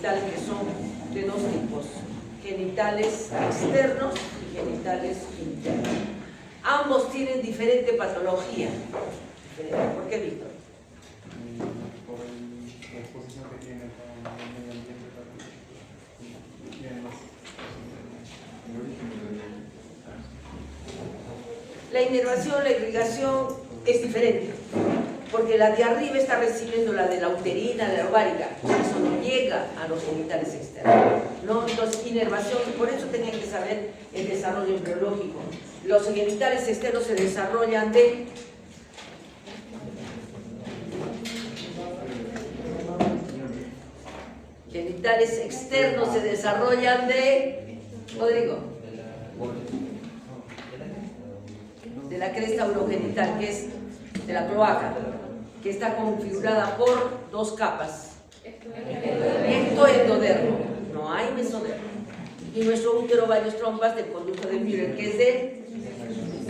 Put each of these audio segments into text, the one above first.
genitales que son de dos tipos: genitales externos y genitales internos. Ambos tienen diferente patología. ¿Por qué, Víctor? Por la exposición que tiene con el medio ambiente, tiene más el origen de la inervación, la irrigación es diferente, porque la de arriba está recibiendo la de la uterina, la ovárica, eso no llega a los genitales externos, ¿no? Entonces, inervación, por eso tenían que saber el desarrollo embriológico. Los genitales externos se desarrollan de genitales externos se desarrollan de, Rodrigo, de la cresta urogenital, que es de la cloaca, que está configurada por dos capas: ectoendodermo, no hay mesodermo, y nuestro útero varios trompas del conducto de Müller, que es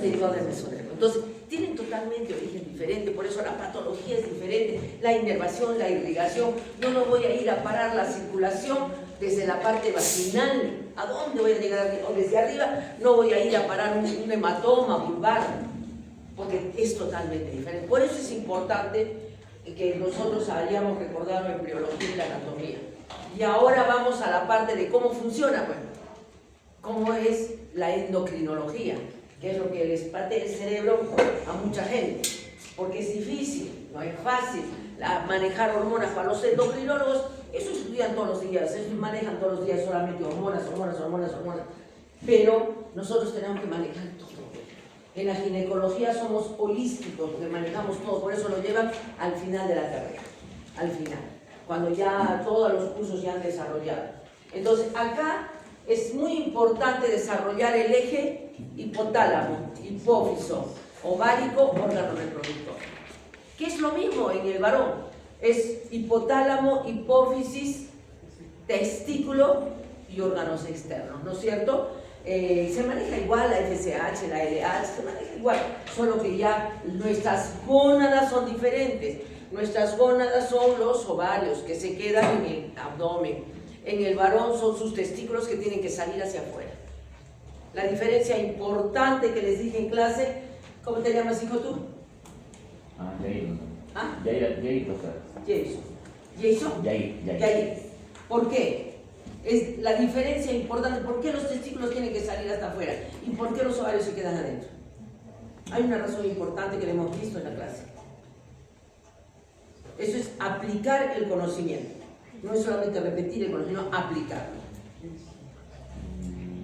derivado del mesodermo. Entonces, tienen totalmente origen diferente, por eso la patología es diferente, la inervación, la irrigación. Yo no voy a ir a parar la circulación desde la parte vaginal. ¿A dónde voy a llegar? O desde arriba no voy a ir a parar un hematoma vulvar, porque es totalmente diferente. Por eso es importante que nosotros hayamos recordado la embriología y la anatomía. Y ahora vamos a la parte de cómo funciona, bueno, cómo es la endocrinología, que es lo que les patea el cerebro a mucha gente, porque es difícil, no es fácil manejar hormonas. Para los endocrinólogos, eso estudian todos los días, ellos manejan todos los días solamente hormonas, pero nosotros tenemos que manejar todo. En la ginecología somos holísticos, que manejamos todo, por eso lo llevan al final de la carrera, al final, cuando ya todos los cursos ya han desarrollado. Entonces, acá es muy importante desarrollar el eje hipotálamo, hipófiso, ovárico, órgano reproductor. ¿Qué es lo mismo en el varón? Es hipotálamo, hipófisis, testículo y órganos externos, ¿no es cierto? Se maneja igual la FSH, la LH, se maneja igual, solo que ya nuestras gónadas son diferentes. Nuestras gónadas son los ovarios que se quedan en el abdomen. En el varón son sus testículos que tienen que salir hacia afuera. La diferencia importante que les dije en clase, ¿cómo te llamas, hijo, tú? Jair. ¿Ah? Jair, profesor. ¿Jason? Jair. Jair. ¿Por qué? Es la diferencia importante. ¿Por qué los testículos tienen que salir hasta afuera? ¿Y por qué los ovarios se quedan adentro? Hay una razón importante que le hemos visto en la clase. Eso es aplicar el conocimiento. No es solamente repetir el conocimiento, sino aplicarlo.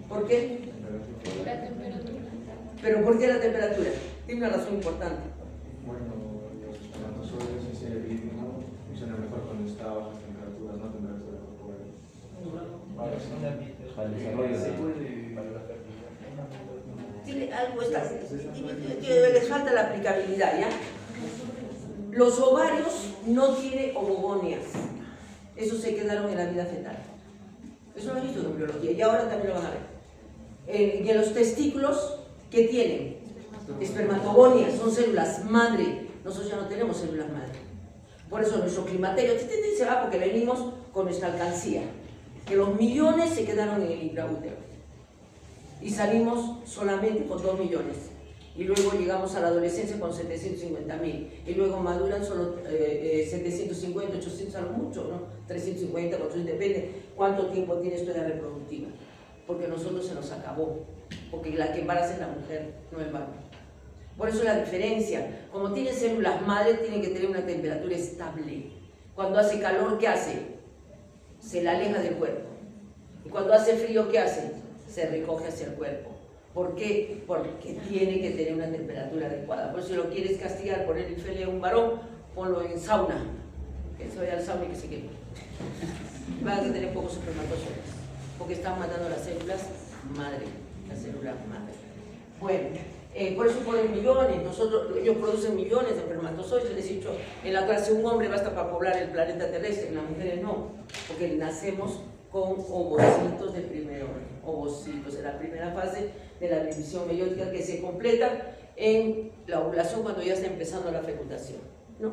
¿Por qué? La temperatura. ¿Pero por qué la temperatura? Tiene una razón importante. bueno, los espermatozoides y ese ritmo funcionan mejor cuando está a bajas temperaturas, no temperatura corporal. Para el desarrollo Tiene algo que les falta la aplicabilidad, ¿ya? Los ovarios no tienen ovogonias. Esos se quedaron en la vida fetal. Eso lo he visto en embriología y ahora también lo van a ver. Y en los testículos, ¿qué tienen? Espermatogonias, son células madre. Nosotros ya no tenemos células madre. Por eso nuestro climaterio se va, porque venimos con nuestra alcancía. Que los millones se quedaron en el intraútero. Y salimos solamente con 2 millones. Y luego llegamos a la adolescencia con 750.000. Y luego maduran solo 750, 800 a lo mucho, ¿no? 350, 400, depende cuánto tiempo tienes tu edad reproductiva. Porque a nosotros se nos acabó. Porque la que embaraza es la mujer, no el varón. Por eso la diferencia. Como tienen células madre, tienen que tener una temperatura estable. Cuando hace calor, ¿qué hace? Se la aleja del cuerpo. Y cuando hace frío, ¿qué hace? Se recoge hacia el cuerpo. ¿Por qué? Porque tiene que tener una temperatura adecuada. Por eso si lo quieres castigar, poner infeliz a un varón, ponlo en sauna. Que se vaya al sauna y que se queme. Van a tener pocos espermatozoides, porque están matando las células madre, las células madre. Bueno, por eso ponen millones. Ellos producen millones de espermatozoides. Les he dicho en la clase, un hombre basta para poblar el planeta terrestre, las mujeres no, porque nacemos con ovocitos del primer orden, ovocitos en la primera fase de la división meiótica, que se completa en la ovulación cuando ya está empezando la fecundación, ¿no?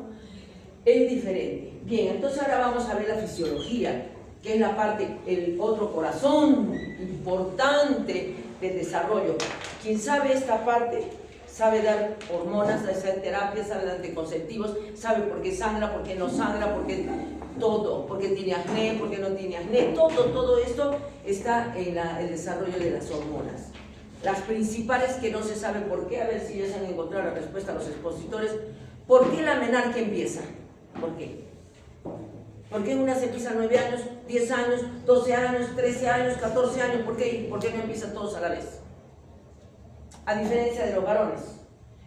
Es diferente. Bien, entonces ahora vamos a ver la fisiología. que es la parte, el otro corazón importante del desarrollo. Quien sabe esta parte, sabe dar hormonas, sabe hacer terapia, sabe dar anticonceptivos, sabe por qué sangra, por qué no sangra, por qué todo, por qué tiene acné, por qué no tiene acné, todo esto está en el desarrollo de las hormonas. Las principales que no se sabe por qué, a ver si ya se han encontrado la respuesta a los expositores. ¿Por qué la menarquia empieza? ¿Por qué? ¿Por qué unas empiezan 9 años, 10 años, 12 años, 13 años, 14 años? ¿Por qué no empiezan todos a la vez? A diferencia de los varones,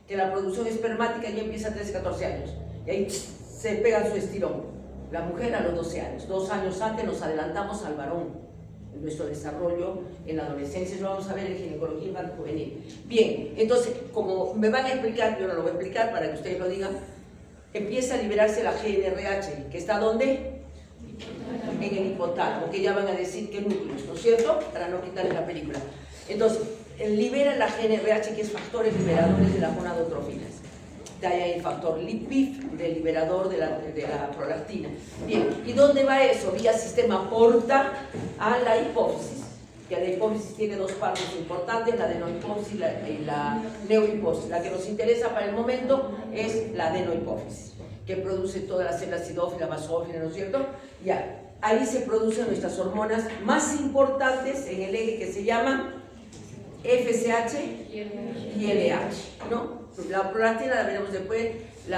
que la producción espermática ya empieza a 13, 14 años, y ahí se pega su estirón. La mujer a los 12 años, 2 años antes nos adelantamos al varón. En nuestro desarrollo en la adolescencia, eso lo vamos a ver en ginecología infantil-juvenil. Bien, entonces, como me van a explicar, yo no lo voy a explicar para que ustedes lo digan, empieza a liberarse la GNRH, que está ¿dónde? En el hipotálamo, que ya van a decir qué núcleos, ¿no es cierto? Para no quitarle la película. Entonces, libera la GNRH, que es factores liberadores de las gonadotrofinas. De ahí el factor LIPIF, del liberador de la prolactina. Bien, ¿y dónde va eso? Vía sistema porta a la hipófisis. Que la hipófisis tiene dos partes importantes, la adenohipófisis y la neohipófisis. La que nos interesa para el momento es la adenohipófisis, que produce todas las células acidófilas, basófilas, ¿no es cierto? Ya, ahí se producen nuestras hormonas más importantes en el eje que se llama FSH y LH, ¿no? La prolactina la veremos después, TSH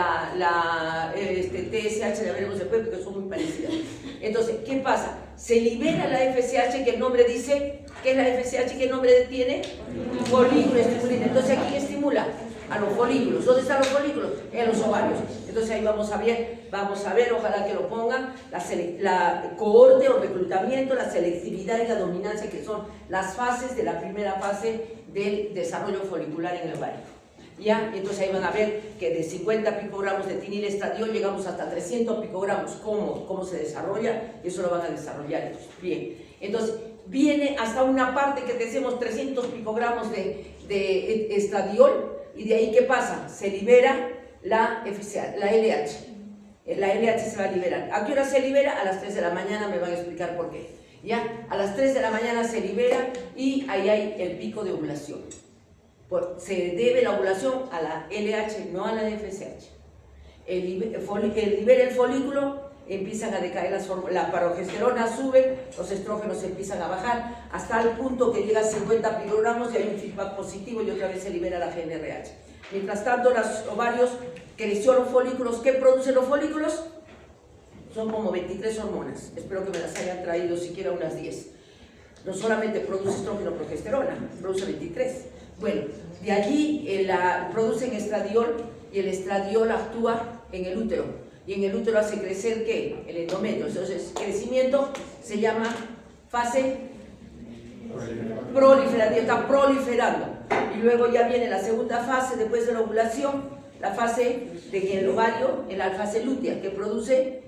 la veremos después porque son muy parecidas. Entonces, ¿qué pasa? Se libera la FSH, que el nombre dice, ¿qué es la FSH? ¿Qué nombre tiene? Folículo estimulante. Entonces, ¿a quién estimula? A los folículos. ¿Dónde están los folículos? En los ovarios. Entonces, ahí vamos a ver, ojalá que lo pongan, la cohorte o reclutamiento, la selectividad y la dominancia, que son las fases de la primera fase del desarrollo folicular en el ovario. ¿Ya? Entonces ahí van a ver que de 50 picogramos de tinil-estradiol llegamos hasta 300 picogramos. ¿Cómo se desarrolla? Eso lo van a desarrollar ellos. Bien, entonces viene hasta una parte que decimos 300 picogramos de estradiol, y de ahí ¿qué pasa? Se libera la FSH, la LH. La LH se va a liberar. ¿A qué hora se libera? A las 3 de la mañana, me van a explicar por qué. ¿Ya? A las 3 de la mañana se libera y ahí hay el pico de ovulación. Se debe la ovulación a la LH, no a la FSH. Libera el folículo, empiezan a decaer la progesterona, sube, los estrógenos empiezan a bajar, hasta el punto que llega a 50 picogramos y hay un feedback positivo y otra vez se libera la GNRH. Mientras tanto, los ovarios, creció los folículos. ¿Qué producen los folículos? Son como 23 hormonas. Espero que me las hayan traído siquiera unas 10. No solamente produce estrógeno, progesterona, produce 23. Bueno, de allí producen estradiol, y el estradiol actúa en el útero, y en el útero hace crecer ¿qué? El endometrio. Entonces, crecimiento se llama fase proliferativa, está proliferando, y luego ya viene la segunda fase después de la ovulación, la fase de el ovario, en la fase lútea, que produce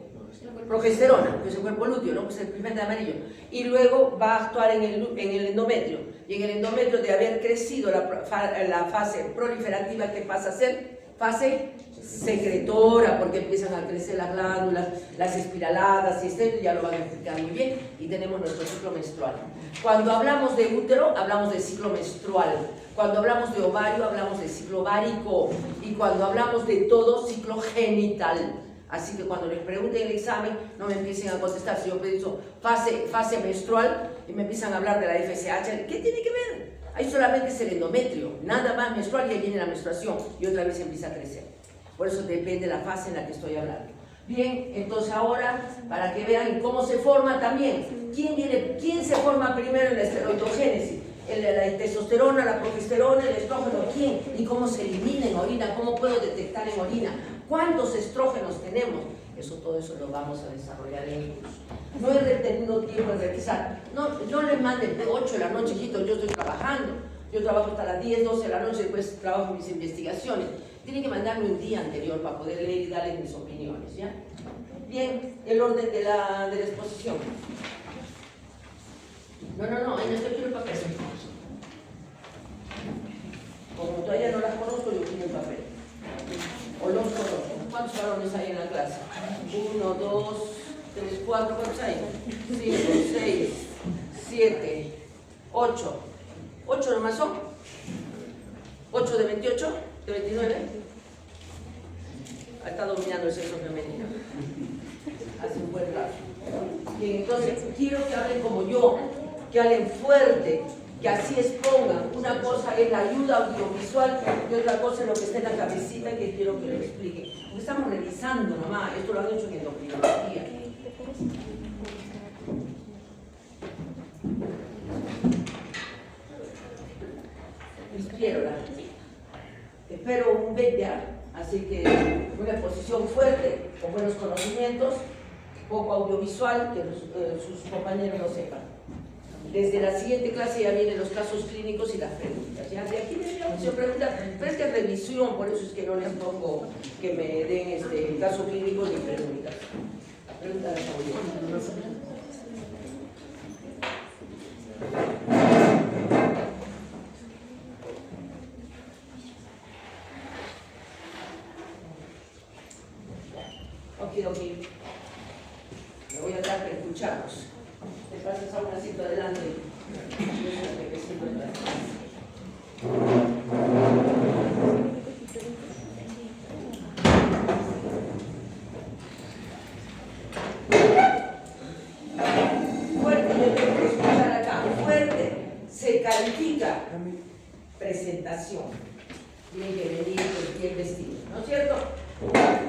progesterona, que es el cuerpo lúteo, ¿no? Pues el pigmento amarillo, y luego va a actuar en el endometrio, y en el endometrio, de haber crecido la fase proliferativa, ¿qué pasa a ser? Fase secretora, porque empiezan a crecer las glándulas, las espiraladas, y esto ya lo van a explicar muy bien, y tenemos nuestro ciclo menstrual. Cuando hablamos de útero, hablamos de ciclo menstrual. Cuando hablamos de ovario, hablamos de ciclo ovárico, y cuando hablamos de todo, ciclo genital. Así que cuando les pregunten el examen, no me empiecen a contestar. Si yo pienso fase menstrual y me empiezan a hablar de la FSH, ¿qué tiene que ver? Ahí solamente es el endometrio, nada más menstrual, y ahí viene la menstruación y otra vez empieza a crecer. Por eso depende de la fase en la que estoy hablando. Bien, entonces ahora, para que vean cómo se forma también, ¿quién se forma primero en la esteroidogénesis? La testosterona, la progesterona, el estrógeno, ¿quién? Y cómo se elimina en orina, cómo puedo detectar en orina, cuántos estrógenos tenemos. Todo eso lo vamos a desarrollar en el curso. No he tenido tiempo de revisar. No les manden de 8 de la noche, hijitos, yo estoy trabajando. Yo trabajo hasta las 10, 12 de la noche, después trabajo mis investigaciones. Tienen que mandarme un día anterior para poder leer y darles mis opiniones, ¿ya? Bien, el orden de la exposición. No, ahí no estoy, quiero el papel. Como todavía no las conozco, yo quiero el papel. O los conozco. ¿Cuántos varones hay en la clase? 1, 2, 3, 4, ¿cuántos hay? Sí. 7, 8. 8 nomás son. 8 de 28, de 29. Está dominando el sexo femenino. Hace un buen rato. Bien, entonces quiero que hablen como yo, que hablen fuerte, que así expongan. Una cosa es la ayuda audiovisual y otra cosa es lo que está en la cabecita y que quiero que lo expliquen. Porque estamos revisando nomás, esto lo han hecho en endocrinología. Espero un bella, así que una exposición fuerte, con buenos conocimientos, poco audiovisual, que sus compañeros lo sepan. Desde la siguiente clase ya vienen los casos clínicos y las preguntas. ¿Ya? De aquí viene la opción preguntas, pero es que revisión, por eso es que no les pongo que me den caso clínico ni preguntas. La pregunta de la Ok. Me voy a dar para escucharlos. Te pasas a un pasito adelante. Fuerte, yo tengo que escuchar acá. Fuerte. Se califica presentación. Tiene que venir bien vestido, ¿no es cierto?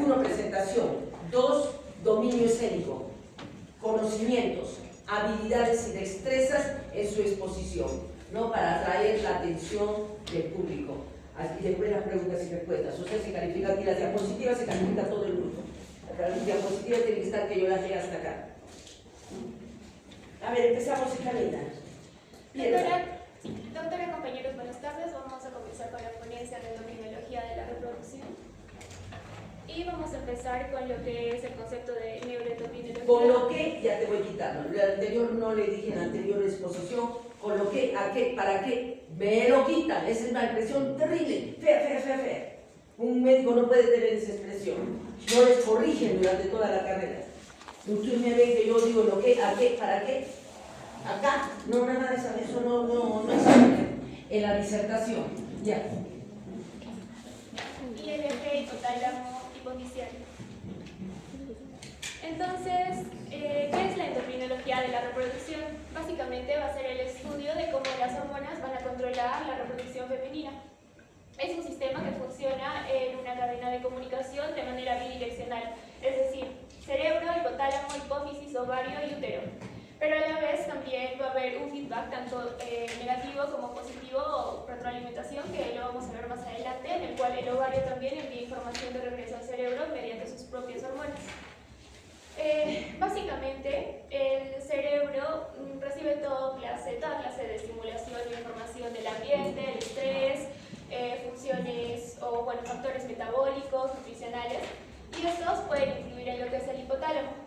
1, presentación. 2, dominio escénico, conocimientos, habilidades y destrezas en su exposición, ¿no? Para atraer la atención del público. Así después las preguntas y respuestas. O sea, se califica aquí las diapositivas, se califica todo el grupo. Las diapositivas tienen que estar que yo las lea hasta acá. A ver, empezamos y Camila. Doctora, compañeros, buenas tardes. Vamos a comenzar con la ponencia de endocrinología de la reproducción. Y vamos a empezar con lo que es el concepto de neuroendocrinología. Con lo que, ya te voy quitando, el anterior no le dije en la anterior exposición, con lo que, a qué, para qué, me lo quitan, esa es una expresión terrible, fea. Un médico no puede tener esa expresión, no les corrigen durante toda la carrera. Usted me ve que yo digo lo que, a qué, para qué, acá, no, nada de eso no es en la disertación, ya. Y el eje hipotálamo hipofisiario. Entonces, ¿qué es la endocrinología de la reproducción? Básicamente va a ser el estudio de cómo las hormonas van a controlar la reproducción femenina. Es un sistema que funciona en una cadena de comunicación de manera bidireccional, es decir, cerebro, hipotálamo, hipófisis, ovario y útero. Pero a la vez también va a haber un feedback tanto negativo como positivo o retroalimentación, que lo vamos a ver más adelante, en el cual el ovario también envía información de regreso al cerebro mediante sus propias hormonas. Básicamente, el cerebro recibe toda clase de estimulación e información del ambiente, el estrés, funciones o factores metabólicos, nutricionales, y estos pueden influir en lo que es el hipotálamo.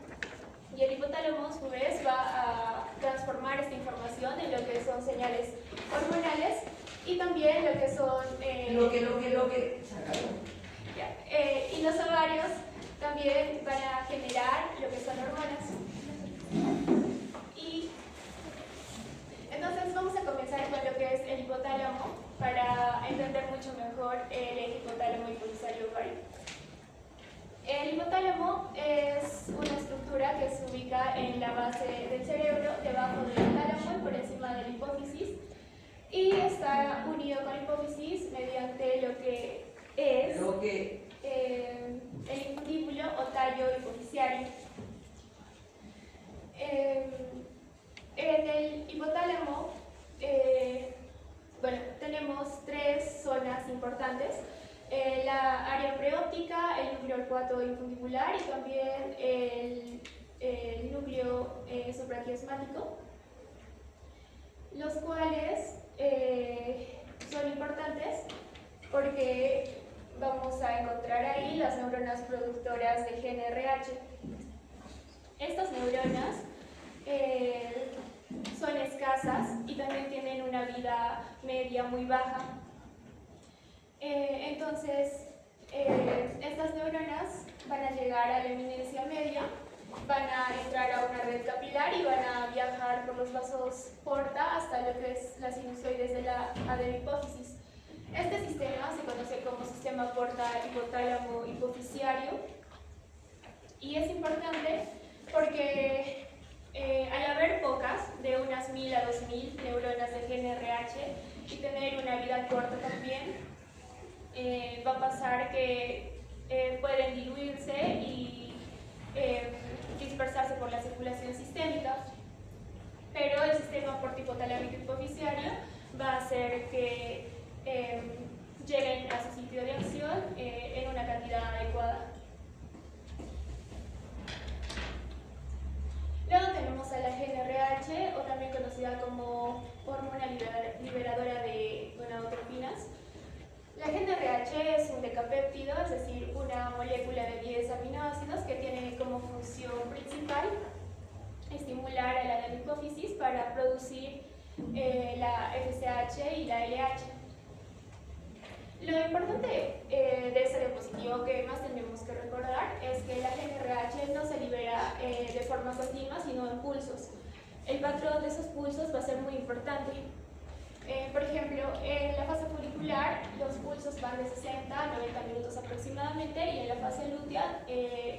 Y el hipotálamo, a su vez, va a transformar esta información en lo que son señales hormonales y también lo que son... y los ovarios también van a generar lo que son hormonas. Y entonces vamos a comenzar con lo que es el hipotálamo para entender mucho mejor el hipotálamo hipofisario ovario. El hipotálamo es una estructura que se ubica en la base del cerebro, debajo del tálamo y por encima de la hipófisis, y está unido con la hipófisis mediante lo que es el infundíbulo o tallo hipofisiario. En el hipotálamo tenemos 3 zonas importantes. La área preóptica, el núcleo olfato infundibular y también el núcleo supraquiasmático, los cuales son importantes porque vamos a encontrar ahí las neuronas productoras de GnRH. Estas neuronas son escasas y también tienen una vida media muy baja. Entonces, estas neuronas van a llegar a la eminencia media, van a entrar a una red capilar y van a viajar por los vasos porta hasta lo que es la sinusoides de la adenohipófisis. Este sistema se conoce como sistema porta hipotálamo hipoficiario y es importante porque al haber pocas, de unas 1000 a 2000 neuronas de GNRH y tener una vida corta también, va a pasar que pueden diluirse y dispersarse por la circulación sistémica, pero el sistema porta-hipotalámico hipoficiario va a hacer que lleguen a su sitio de acción en una cantidad adecuada. Luego tenemos a la GNRH, o también conocida como hormona liberadora de gonadotropinas. La GNRH es un decapéptido, es decir, una molécula de 10 aminoácidos que tiene como función principal estimular a la adenohipófisis para producir la FSH y la LH. Lo importante de esta diapositiva que más tenemos que recordar es que la GNRH no se libera de forma continua, sino en pulsos. El patrón de esos pulsos va a ser muy importante. Por ejemplo, en la fase folicular los pulsos van de 60 a 90 minutos aproximadamente y en la fase lútea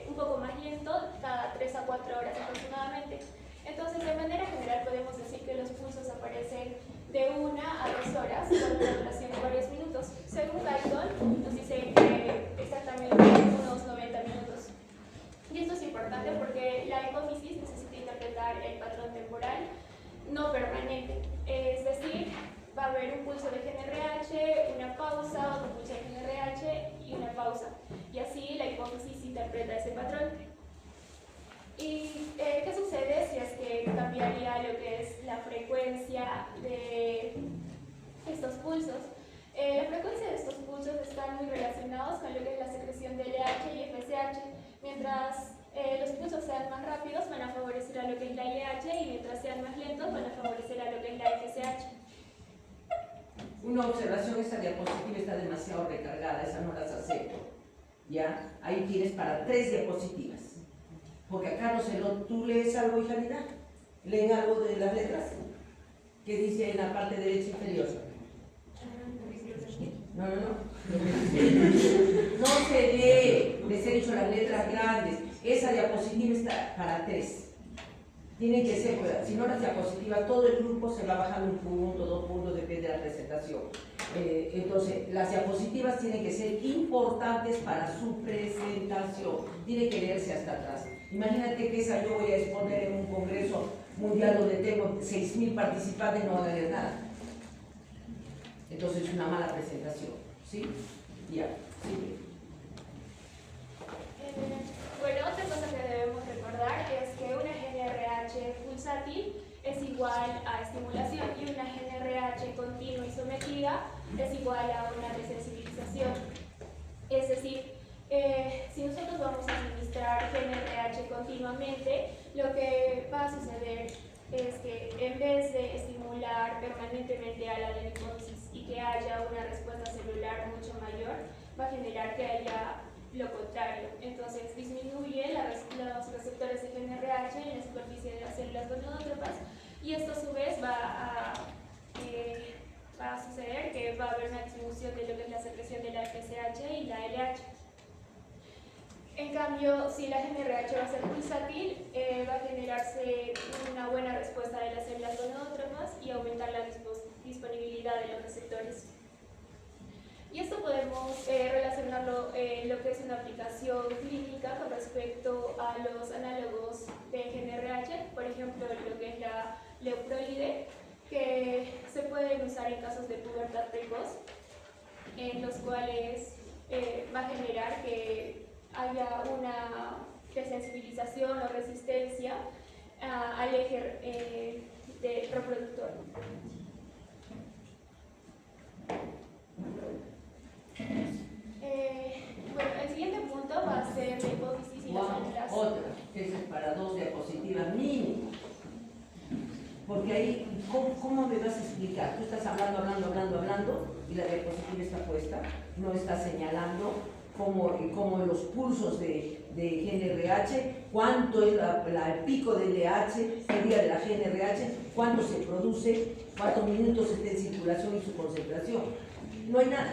un poco más lento, cada 3 a 4 horas aproximadamente. Entonces, de manera general podemos decir que los pulsos aparecen de 1 a 2 horas con una duración de varios minutos. Según Guyton, nos dice que exactamente unos 90 minutos. Y esto es importante porque la hipófisis necesita interpretar el patrón temporal no permanente, es decir, va a haber un pulso de GNRH, una pausa, otro pulso de GNRH y una pausa. Y así la hipófisis interpreta ese patrón. ¿Y qué sucede si es que cambiaría lo que es la frecuencia de estos pulsos? La frecuencia de estos pulsos están muy relacionados con lo que es la secreción de LH y FSH. Mientras los pulsos sean más rápidos, van a favorecer a lo que es la LH, y mientras sean más lentos, van a favorecer a lo que es la FSH. Una observación: esta diapositiva está demasiado recargada, esa no las acepto. ¿Ya? Ahí tienes para 3 diapositivas. Porque acá no sé, ¿tú lees algo, hija Nina? ¿Leen algo de las letras? ¿Qué dice en la parte derecha inferior? No. No se lee, les he dicho las letras grandes. Esa diapositiva está para 3. Tiene que ser, si no las diapositivas, todo el grupo se va bajando 1 punto, 2 puntos, depende de la presentación. Entonces, las diapositivas tienen que ser importantes para su presentación. Tiene que leerse hasta atrás. Imagínate que esa yo voy a exponer en un congreso mundial donde tengo 6.000 participantes y no van a leer nada. Entonces es una mala presentación, ¿sí? Ya, sí. Bueno, otra cosa que debemos recordar es que una GNRH pulsátil es igual a estimulación y una GNRH continua y sometida es igual a una desensibilización. Es decir, si nosotros vamos a administrar GNRH continuamente, lo que va a suceder es que en vez de estimular permanentemente a la adenohipófisis y que haya una respuesta celular mucho mayor, va a generar que haya lo contrario. Entonces disminuye los receptores de GNRH en la superficie de las células gonadótropas, y esto a su vez va a suceder que va a haber una disminución de lo que es la secreción de la FSH y la LH. En cambio, si la GNRH va a ser pulsátil, va a generarse una buena respuesta de las células gonadótropas y aumentar la disponibilidad de los receptores. Y esto podemos relacionarlo en lo que es una aplicación clínica con respecto a los análogos de GNRH, por ejemplo, lo que es la leuprolide, que se pueden usar en casos de pubertad precoz, en los cuales va a generar que haya una desensibilización o resistencia al eje reproductor. Bueno, el siguiente punto va a ser la hipófisis y las células. Otra, que es para 2 diapositivas mínimo. Porque ahí, ¿cómo me vas a explicar? Tú estás hablando y la diapositiva está puesta, no está señalando cómo los pulsos de GNRH cuánto es el pico de LH, el día de la GNRH, cuánto se produce, cuántos minutos está en circulación y su concentración. No hay nada.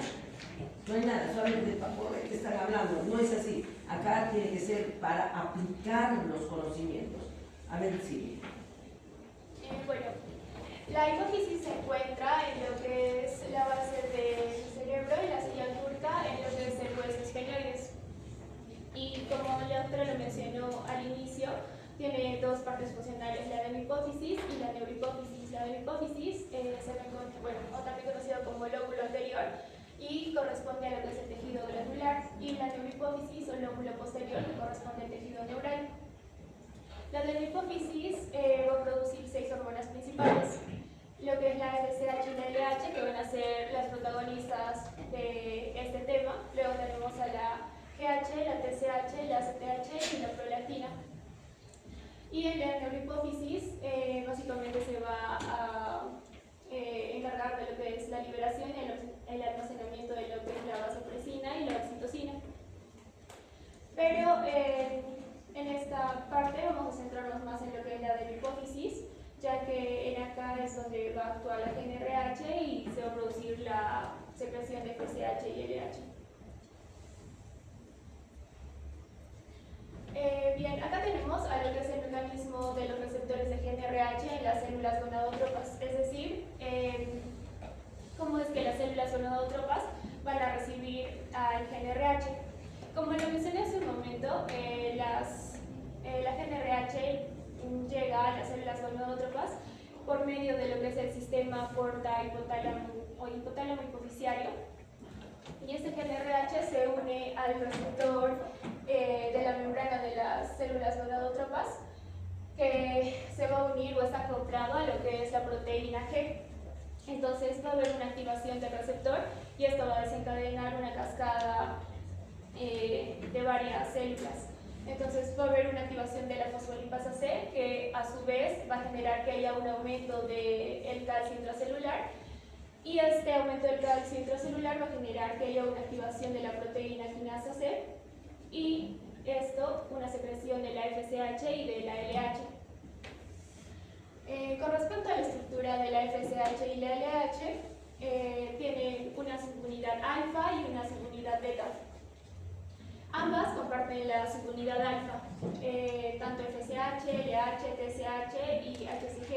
No hay nada, solamente de papel que están hablando, no es así. Acá tiene que ser para aplicar los conocimientos. A ver, sí. Bueno, la hipófisis se encuentra en lo que es la base del cerebro y la silla turca en lo que es el hueso esfenoides. Y como la doctora lo mencionó al inicio, tiene dos partes funcionales, la de la hipófisis y la neurohipófisis. La de la hipófisis se encuentra, bueno, o también conocido como lóbulo anterior, y corresponde a lo que es el tejido glandular, y la neurohipófisis o lóbulo posterior corresponde al tejido neural. La neurohipófisis va a producir 6 hormonas principales, lo que es la FSH y la LH, que van a ser las protagonistas de este tema. Luego tenemos a la GH, la TSH, la ACTH y la prolactina. Y en la neurohipófisis básicamente se va a encargar de lo que es la liberación y el almacenamiento de lo que es la vasopresina y la oxitocina. Pero en esta parte vamos a centrarnos más en lo que es la de la hipófisis, ya que en acá es donde va a actuar la GNRH y se va a producir la secreción de FSH y LH. Bien, acá tenemos a lo que es el mecanismo de los receptores de GNRH en las células gonadotrópas, es decir, cómo es que las células gonadotrópas van a recibir al GNRH. Como lo mencioné hace un momento, la GNRH llega a las células gonadotrópas por medio de lo que es el sistema porta-hipotálamo o hipotálamo hipoficiario. Y este GNRH se une al receptor de la membrana de las células gonadotrópas, que se va a unir o está acoplado a lo que es la proteína G. Entonces va a haber una activación del receptor y esto va a desencadenar una cascada de varias células. Entonces va a haber una activación de la fosfolipasa C, que a su vez va a generar que haya un aumento del calcio intracelular, y este aumento del calcio intracelular va a generar que haya una activación de la proteína quinasa C, y esto una secreción de la FSH y de la LH. Con respecto a la estructura de la FSH y la LH, tienen una subunidad alfa y una subunidad beta. Ambas comparten la subunidad alfa, tanto FSH, LH, TSH y HCG,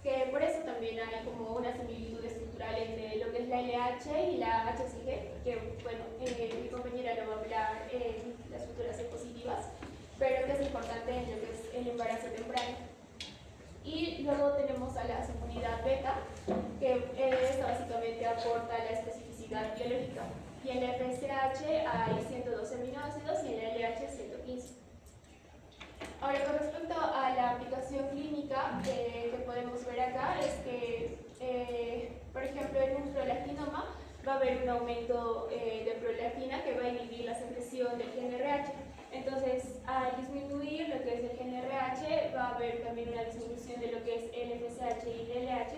que por eso también hay como una similitud estructural entre lo que es la LH y la HCG, que bueno, mi compañera lo va a hablar en las futuras diapositivas, pero que es importante en lo que es el embarazo temprano. Y luego tenemos a la subunidad beta, que esta básicamente aporta la especificidad biológica. Y en la FSH hay 112 aminoácidos y en la LH 115. Ahora, con respecto a la aplicación clínica que podemos ver acá, es que, por ejemplo, en un prolactinoma va a haber un aumento de prolactina que va a inhibir la secreción del GNRH. Entonces, al disminuir lo que es el GNRH, va a haber también una disminución de lo que es el FSH y el LH,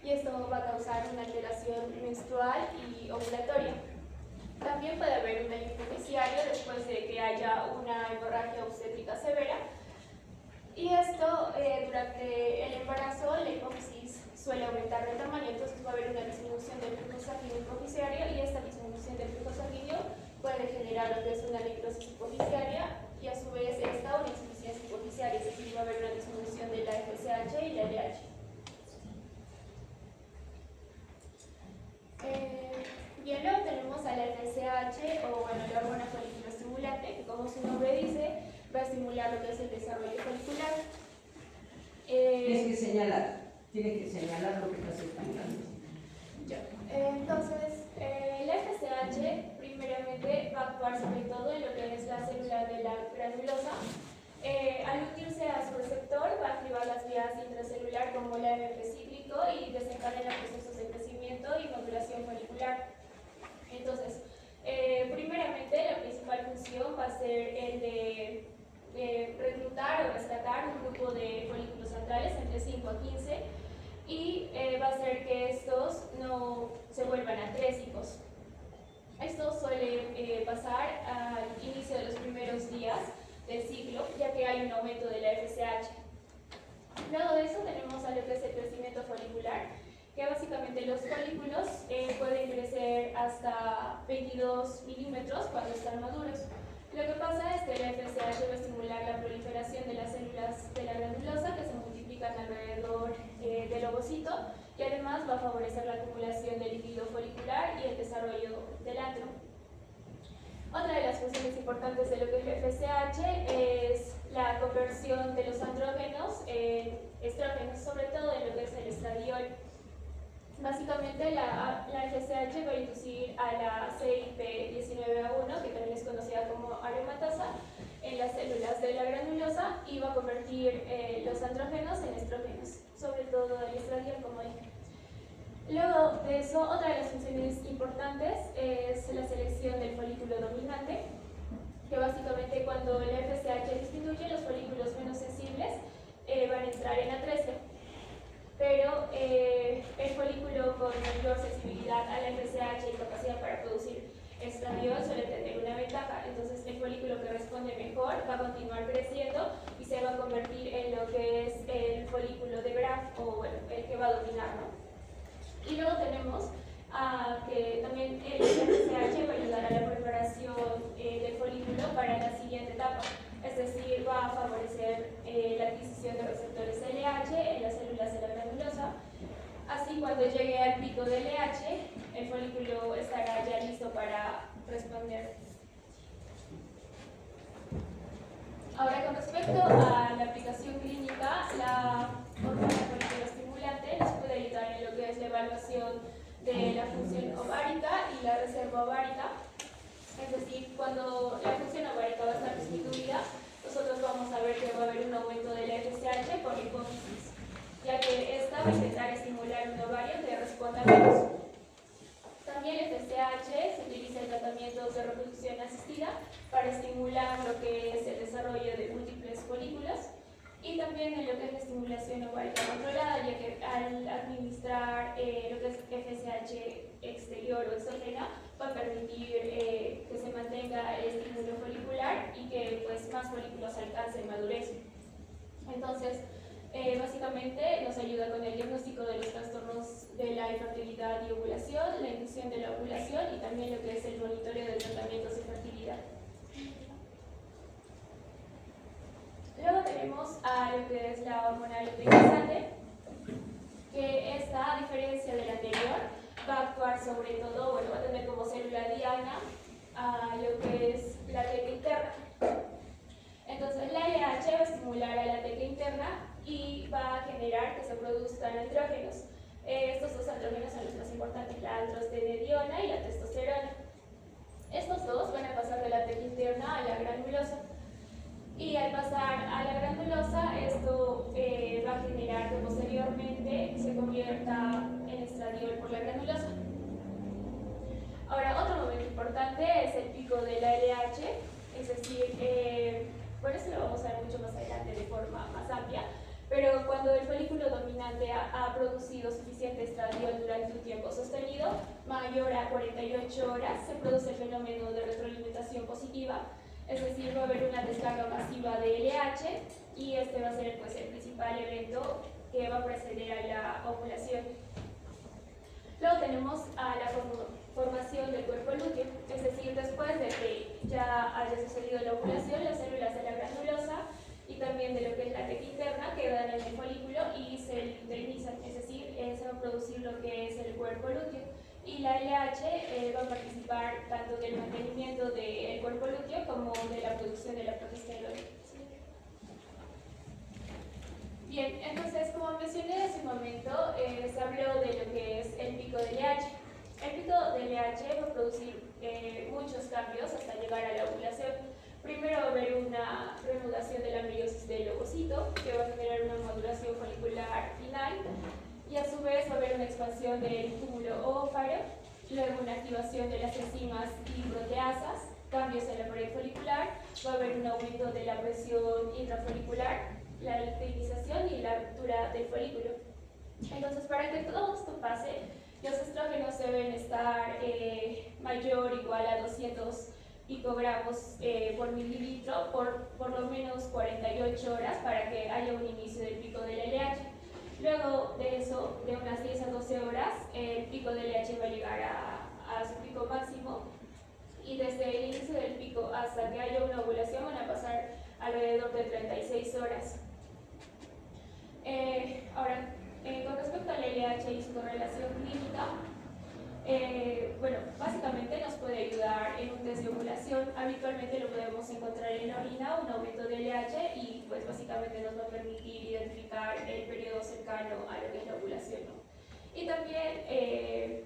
y esto va a causar una alteración menstrual y ovulatoria. También puede haber un daño hipoficiario después de que haya una hemorragia obstétrica severa. Y esto, durante el embarazo, la hipófisis suele aumentar de tamaño, entonces va a haber una disminución del flujo sanguíneo hipoficiario, y esta disminución del flujo sanguíneo puede generar lo que es una necrosis hipoficiaria, y a su vez esta una insuficiencia hipoficiaria, es decir, va a haber una disminución de la FSH y la LH. Bien, luego tenemos a la FSH, o bueno, la hormona foliculoestimulante, que como su nombre dice, va a estimular lo que es el desarrollo folicular. Tienes que señalar, lo que estás explicando. Entonces, la FSH primeramente va a actuar sobre todo en lo que es la célula de la granulosa. Al unirse a su receptor, va a activar las vías intracelular como el AMP cíclico y desencadena procesos de crecimiento y maduración folicular. Entonces, primeramente la principal función va a ser el de reclutar o rescatar un grupo de folículos centrales entre 5 a 15, y va a hacer que estos no se vuelvan atrésicos. Esto suele pasar al inicio de los primeros días del ciclo, ya que hay un aumento de la FSH. Luego de eso tenemos a lo que es el crecimiento folicular, que básicamente los folículos pueden crecer hasta 22 milímetros cuando están maduros. Lo que pasa es que la FSH va a estimular la proliferación de las células de la granulosa que se multiplican alrededor del ovocito y además va a favorecer la acumulación de líquido folicular y el desarrollo del antro. Otra de las funciones importantes de lo que es la FSH es la conversión de los andrógenos en estrógenos, sobre todo en lo que es el estradiol. Básicamente la FSH va a inducir a la CYP19A1, que también es conocida como aromatasa, en las células de la granulosa y va a convertir los andrógenos en estrógenos, sobre todo el estradiol, como dije. Luego de eso, otra de las funciones importantes es la selección del folículo dominante, que básicamente cuando la FSH disminuye, los folículos menos sensibles van a entrar en atresia. Pero el folículo con mayor sensibilidad a la FSH y capacidad para producir estradiol suele tener una ventaja. Entonces el folículo que responde mejor va a continuar creciendo y se va a convertir en lo que es el folículo de Graf, o bueno, el que va a dominar, ¿no? Y luego tenemos que también el FSH va a ayudar a la preparación del folículo para la siguiente etapa. Es decir, va a favorecer la adquisición de receptores LH en las células de la granulosa. Así, cuando llegue al pico de LH, el folículo estará ya listo para responder. Ahora, con respecto a la aplicación clínica, la hormona foliculoestimulante nos puede ayudar en lo que es la evaluación de la función ovárica y la reserva ovárica. Es decir, cuando la función ovárica va a estar disminuida, nosotros vamos a ver que va a haber un aumento de la FSH por hipófisis, ya que esta va a intentar estimular un ovario que responda menos. También el FSH se utiliza en tratamientos de reproducción asistida para estimular lo que es el desarrollo de múltiples folículos y también en lo que es la estimulación ovárica controlada, ya que al administrar lo que es FSH exterior o exógena va a permitir que se mantenga el estímulo folicular y que pues, más folículos alcancen madurez. Entonces, básicamente nos ayuda con el diagnóstico de los trastornos de la infertilidad y ovulación, la inducción de la ovulación y también lo que es el monitoreo de tratamientos de fertilidad. Luego tenemos a lo que es la hormona luteinizante, que esta, a diferencia de la anterior, va a actuar sobre todo, bueno, va a tener como célula diana a lo que es la teca interna. Entonces la LH va a estimular a la teca interna y va a generar que se produzcan andrógenos. Estos dos andrógenos son los más importantes, la androstenediona y la testosterona. Estos dos van a pasar de la teca interna a la granulosa. Y al pasar a la granulosa, esto va a generar que posteriormente se convierta en estradiol por la granulosa. Ahora, otro momento importante es el pico de la LH, es decir, por eso lo vamos a ver mucho más adelante de forma más amplia, pero cuando el folículo dominante ha producido suficiente estradiol durante un tiempo sostenido, mayor a 48 horas, se produce el fenómeno de retroalimentación positiva. Es decir, va a haber una descarga masiva de LH y este va a ser pues, el principal evento que va a preceder a la ovulación. Luego tenemos a la formación del cuerpo lúteo, es decir, después de que ya haya sucedido la ovulación, las células de la granulosa y también de lo que es la teca interna quedan en el folículo y se luteinizan, es decir, se va a producir lo que es el cuerpo lúteo. Y la LH va a participar tanto del mantenimiento del cuerpo lúteo como de la producción de la progesterona. Bien, entonces, como mencioné hace un momento, se habló de lo que es el pico de LH. El pico de LH va a producir muchos cambios hasta llegar a la ovulación. Primero va a haber una reanudación de la meiosis del ovocito, que va a generar una maduración folicular final. Y a su vez va a haber una expansión del túbulo ovário, luego una activación de las enzimas y proteasas, cambios en la pared folicular, va a haber un aumento de la presión intrafolicular, la luteinización y la ruptura del folículo. Entonces, para que todo esto pase, los estrógenos deben estar mayor o igual a 200 picogramos por mililitro por lo menos 48 horas para que haya un inicio del pico del LH. Luego de eso, de unas 10 a 12 horas, el pico del LH va a llegar a su pico máximo, y desde el inicio del pico hasta que haya una ovulación van a pasar alrededor de 36 horas. Ahora, con respecto al LH y su correlación clínica, bueno, básicamente nos puede ayudar en un test de ovulación. Habitualmente lo podemos encontrar en la orina, un aumento de LH, y pues básicamente nos va a permitir identificar el periodo cercano a lo que es la ovulación, ¿no? Y también,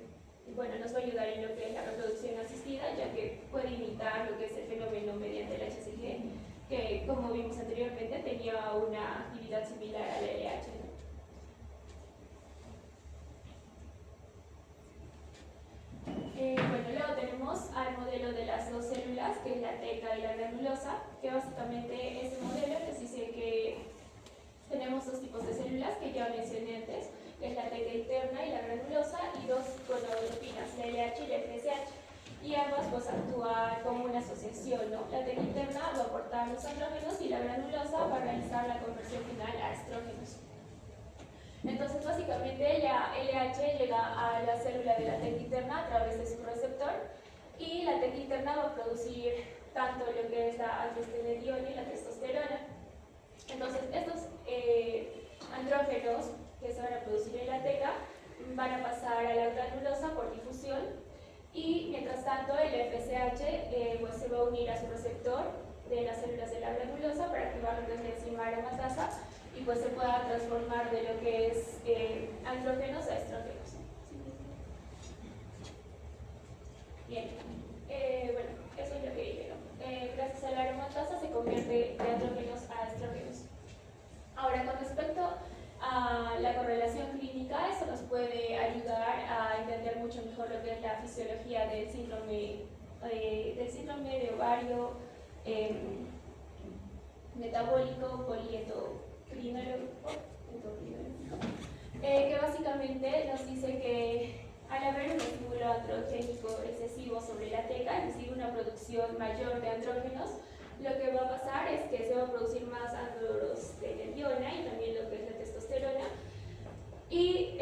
bueno, nos va a ayudar en lo que es la reproducción asistida, ya que puede imitar lo que es el fenómeno mediante el HCG, que como vimos anteriormente tenía una actividad similar al LH, ¿no? Bueno, luego tenemos al modelo de las dos células, que es la teca y la granulosa, que básicamente este modelo nos dice que tenemos dos tipos de células que ya mencioné antes, que es la teca interna y la granulosa, y dos gonadotropinas, la LH y la FSH, y ambas pues actúan como una asociación, ¿no? La teca interna va a aportar los andrógenos y la granulosa va a realizar la conversión final a estrógenos. Entonces, básicamente, la LH llega a la célula de la teca interna a través de su receptor, y la teca interna va a producir tanto lo que es la aldosterona y la testosterona. Entonces, estos andrógenos que se van a producir en la teca van a pasar a la granulosa por difusión, y mientras tanto el FSH pues se va a unir a su receptor de las células de la granulosa para activar lo que es la enzima aromatasa, y pues se pueda transformar de lo que es andrógenos a estrógenos. Bien, bueno, eso es lo que dije, ¿no? Gracias a la aromatasa se convierte de andrógenos a estrógenos. Ahora, con respecto a la correlación clínica, eso nos puede ayudar a entender mucho mejor lo que es la fisiología del síndrome de ovario metabólico poliendocrinológico, que básicamente nos dice que al haber un estímulo androgénico excesivo sobre la teca, es decir, una producción mayor de andrógenos, lo que va a pasar es que se va a producir más androstenediona y también lo que es la testosterona. Y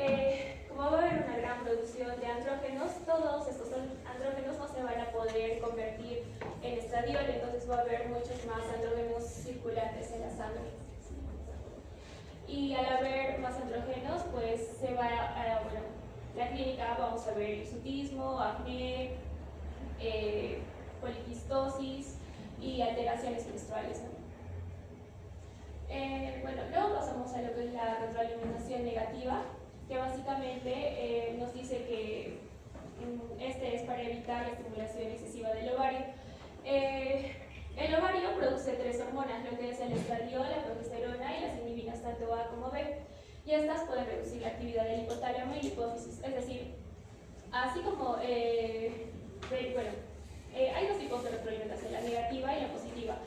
como va a haber una gran producción de andrógenos, todos estos andrógenos no se van a poder convertir en estradiol, entonces va a haber muchos más andrógenos circulantes en la sangre. Y al haber más andrógenos, pues se va a, bueno, la clínica vamos a ver hirsutismo, acné, poliquistosis y alteraciones menstruales, ¿no? Bueno, luego pasamos a lo que es la retroalimentación negativa, que básicamente nos dice que este es para evitar la estimulación excesiva del ovario. El ovario produce tres hormonas, lo que es el estradiol, la progesterona y las inhibinas tanto A como B, y estas pueden reducir la actividad del hipotálamo y la hipófisis. Es decir, así como hay dos tipos de retroalimentación, la negativa y la positiva.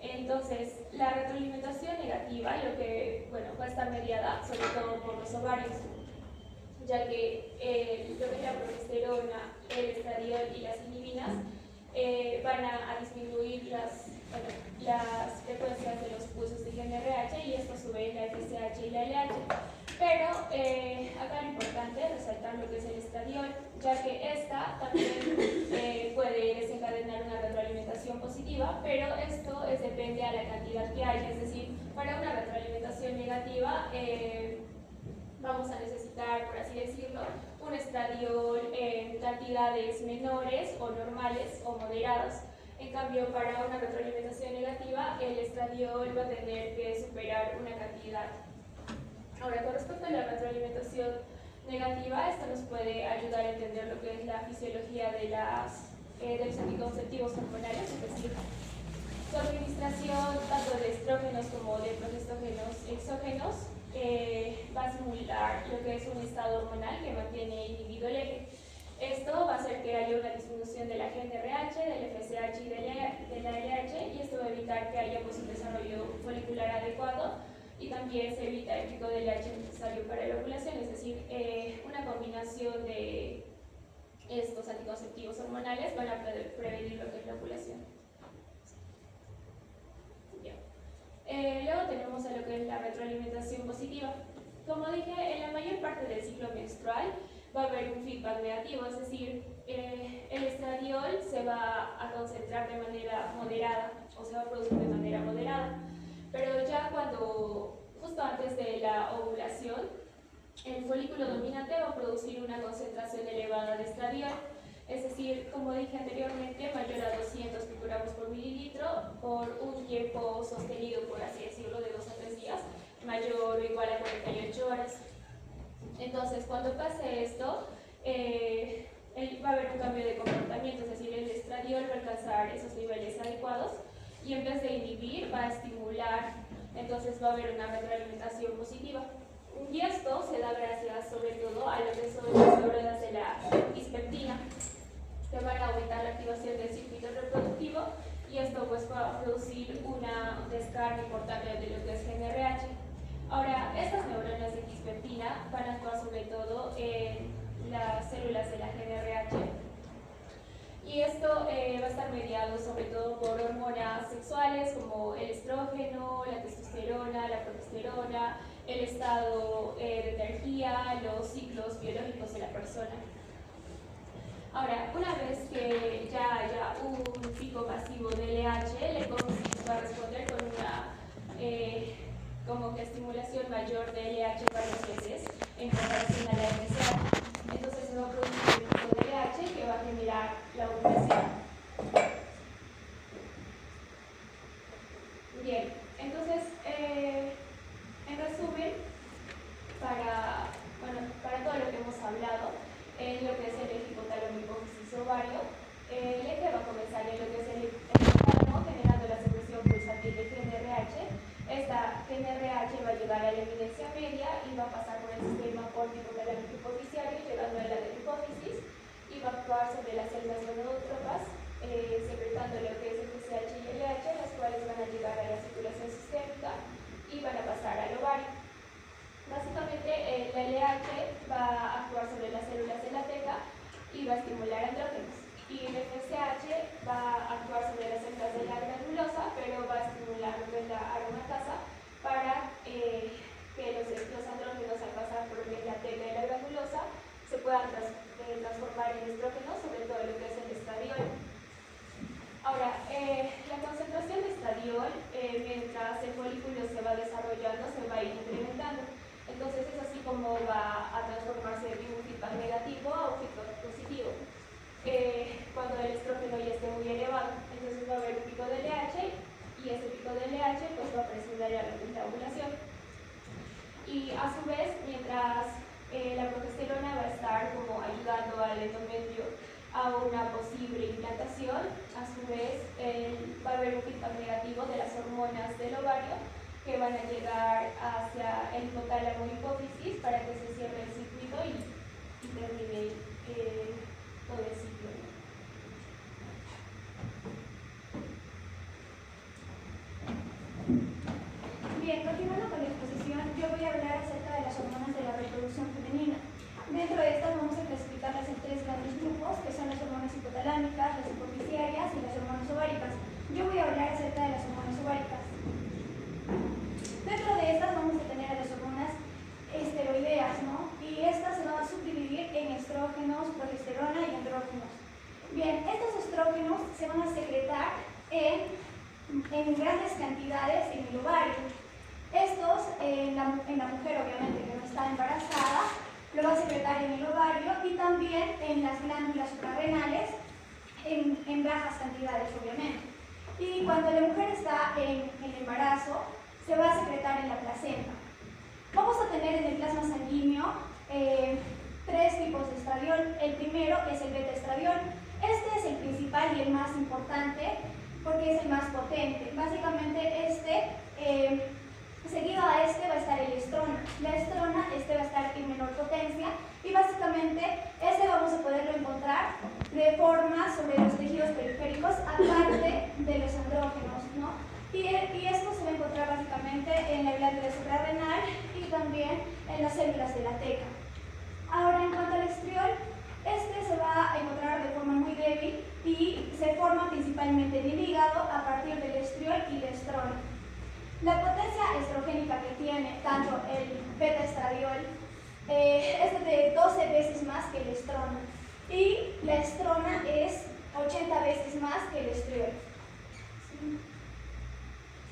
Entonces, la retroalimentación negativa, lo que, bueno, va a estar mediada sobre todo por los ovarios, ya que lo que es la progesterona, el estradiol y las inhibinas van a disminuir las frecuencias de los pulsos de GnRH, y esto sube la FSH y la LH. Pero acá lo importante es resaltar lo que es el estradiol, ya que esta también puede desencadenar una retroalimentación positiva, pero esto depende a la cantidad que haya. Es decir, para una retroalimentación negativa vamos a necesitar, por así decirlo, un estradiol en cantidades menores o normales o moderadas. En cambio, para una retroalimentación negativa, el estradiol va a tener que superar una cantidad. Ahora, con respecto a la retroalimentación negativa, esto nos puede ayudar a entender lo que es la fisiología de los anticonceptivos hormonales, es decir, su administración tanto de estrógenos como de progestógenos exógenos va a simular lo que es un estado hormonal que mantiene inhibido el eje. Esto va a hacer que haya una disminución de la GnRH, del FSH y de la LH, y esto va a evitar que haya pues, un desarrollo folicular adecuado, y también se evita el pico del LH necesario para la ovulación, es decir, una combinación de estos anticonceptivos hormonales van a prevenir lo que es la ovulación. Bien. Luego tenemos a lo que es la retroalimentación positiva. Como dije, en la mayor parte del ciclo menstrual va a haber un feedback negativo, es decir, el estradiol se va a concentrar de manera moderada o se va a producir de manera moderada, pero ya cuando, justo antes de la ovulación, el folículo dominante va a producir una concentración elevada de estradiol, es decir, como dije anteriormente, mayor a 200 picogramos por mililitro por un tiempo sostenido, por así decirlo, de 2 a 3 días, mayor o igual a 48 horas. Entonces, cuando pase esto, va a haber un cambio de comportamiento, es decir, el estradiol va a alcanzar esos niveles adecuados y en vez de inhibir, va a estimular, entonces va a haber una retroalimentación positiva. Y esto se da gracias sobre todo a lo que son las neuronas de la dispeptina, que van a aumentar la activación del circuito reproductivo y esto pues va a producir una descarga importante de lo que es GnRH. Ahora, estas neuronas de dispeptina van a actuar sobre todo en las células de la GnRH y esto va a estar mediado sobre todo por hormonas sexuales como el estrógeno, la testosterona, la progesterona, el estado de energía, los ciclos biológicos de la persona. Ahora, una vez que ya haya un pico masivo de LH, el hipófisis va a responder con una como que estimulación mayor de LH varias veces en comparación a la MSH. Entonces se va a producir un pico de LH que va a generar la ovulación. Bien, entonces en resumen, para todo lo que hemos hablado, en lo que es el eje hipotálamo hipófisis ovario, el eje va a comenzar en lo que es el hipotálamo, generando la secreción pulsátil de GnRH. Esta GnRH va a llegar a la eminencia media y va a pasar por el sistema pórtico talámico hipofisiario, llegando a la de la hipófisis, y va a actuar sobre las células gonadotrópas, secretando lo que es el FSH y el LH, las cuales van a llegar a la circulación sistémica y van a pasar al ovario. Básicamente, la LH va a actuar sobre las células de la teca y va a estimular andrógenos. Y el FSH va a actuar sobre las células de la granulosa, pero va a estimular la aromatasa para que los andrógenos, al pasar por la teca y la granulosa, se puedan transformar en estrógenos, sobre todo lo que es el estradiol. Ahora, la concentración de estradiol, mientras el folículo se va desarrollando, se va a ir incrementando. Entonces es así como va a transformarse de un feedback negativo a un feedback positivo. Cuando el estrógeno ya esté muy elevado, entonces va a haber un pico de LH y ese pico de LH pues va a presionar a la ovulación. Y a su vez, mientras la progesterona va a estar como ayudando al endometrio a una posible implantación, a su vez va a haber un feedback negativo de las hormonas del ovario que van a llegar hacia el hipotálamo hipófisis para que se cierre el circuito y termine todo el ciclo. Bien, continuando con la exposición, yo voy a hablar acerca de las hormonas de la reproducción femenina. Dentro de estas vamos a clasificarlas en 3 grandes grupos, que son las hormonas hipotalámicas, las hipofisiarias y las hormonas ováricas. Yo voy a hablar acerca de las hormonas ováricas. Dentro de estas vamos a tener a las hormonas esteroideas, ¿no? Y estas se van a subdividir en estrógenos, progesterona y andrógenos. Bien, estos estrógenos se van a secretar en grandes cantidades en el ovario. Estos, en la mujer obviamente que no está embarazada, lo va a secretar en el ovario y también en las glándulas suprarrenales en bajas cantidades obviamente. Y cuando la mujer está en el embarazo, se va a secretar en la placenta. Vamos a tener en el plasma sanguíneo 3 tipos de estradiol. El primero es el beta-estradiol. Este es el principal y el más importante porque es el más potente. Básicamente seguido a este va a estar el estrona. La estrona, va a estar en menor potencia y básicamente vamos a poderlo encontrar de forma sobre los tejidos periféricos aparte de los andrógenos, ¿no? Y esto se va a encontrar básicamente en la glándula suprarrenal y también en las células de la teca. Ahora, en cuanto al estriol, se va a encontrar de forma muy débil y se forma principalmente en el hígado a partir del estriol y la estrona. La potencia estrogénica que tiene tanto el beta-estradiol es de 12 veces más que el estrona y la estrona es 80 veces más que el estriol.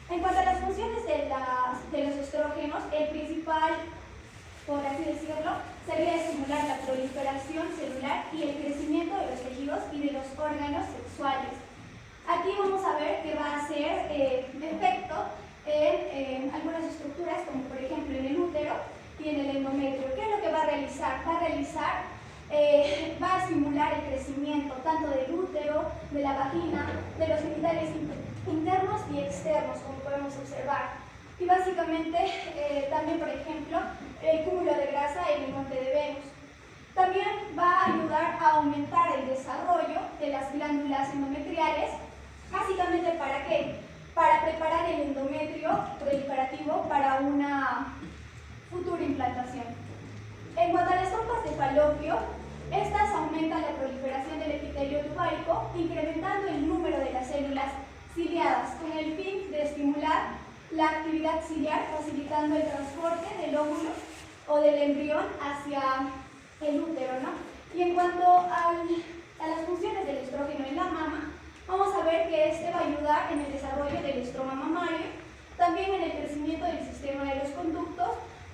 En cuanto a las funciones de los estrógenos, el principal, por así decirlo, sería estimular la proliferación celular y el crecimiento de los tejidos y de los órganos sexuales. Aquí vamos a ver que va a hacer efecto en algunas estructuras, como por ejemplo en el útero y en el endometrio. ¿Qué es lo que va a realizar? Va a estimular el crecimiento tanto del útero, de la vagina, de los genitales internos y externos, como podemos observar. Y básicamente también, por ejemplo, el cúmulo de grasa en el monte de Venus. También va a ayudar a aumentar el desarrollo de las glándulas endometriales. Básicamente, ¿para qué? Para preparar el endometrio proliferativo para una futura implantación. En cuanto a las trompas de falopio, estas aumentan la proliferación del epitelio tubárico, incrementando el número de las células ciliadas, con el fin de estimular la actividad ciliar, facilitando el transporte del óvulo o del embrión hacia el útero, ¿no? Y en cuanto a las funciones del estrógeno en la mama, vamos a ver que este va a ayudar en el desarrollo del estroma mamario, también en el crecimiento del sistema de los conductos,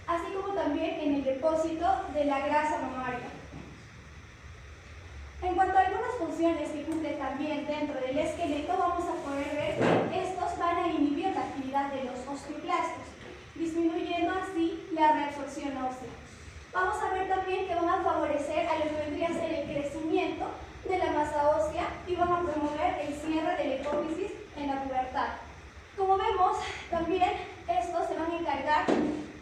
así como también en el depósito de la grasa mamaria. En cuanto a algunas funciones que cumple también dentro del esqueleto, vamos a poder ver que estos van a inhibir la actividad de los osteoclastos, disminuyendo así la reabsorción ósea. Vamos a ver también que van a favorecer a lo que vendría a ser el crecimiento de la masa ósea y van a promover el cierre de la hipófisis en la pubertad. Como vemos, también estos se van a encargar,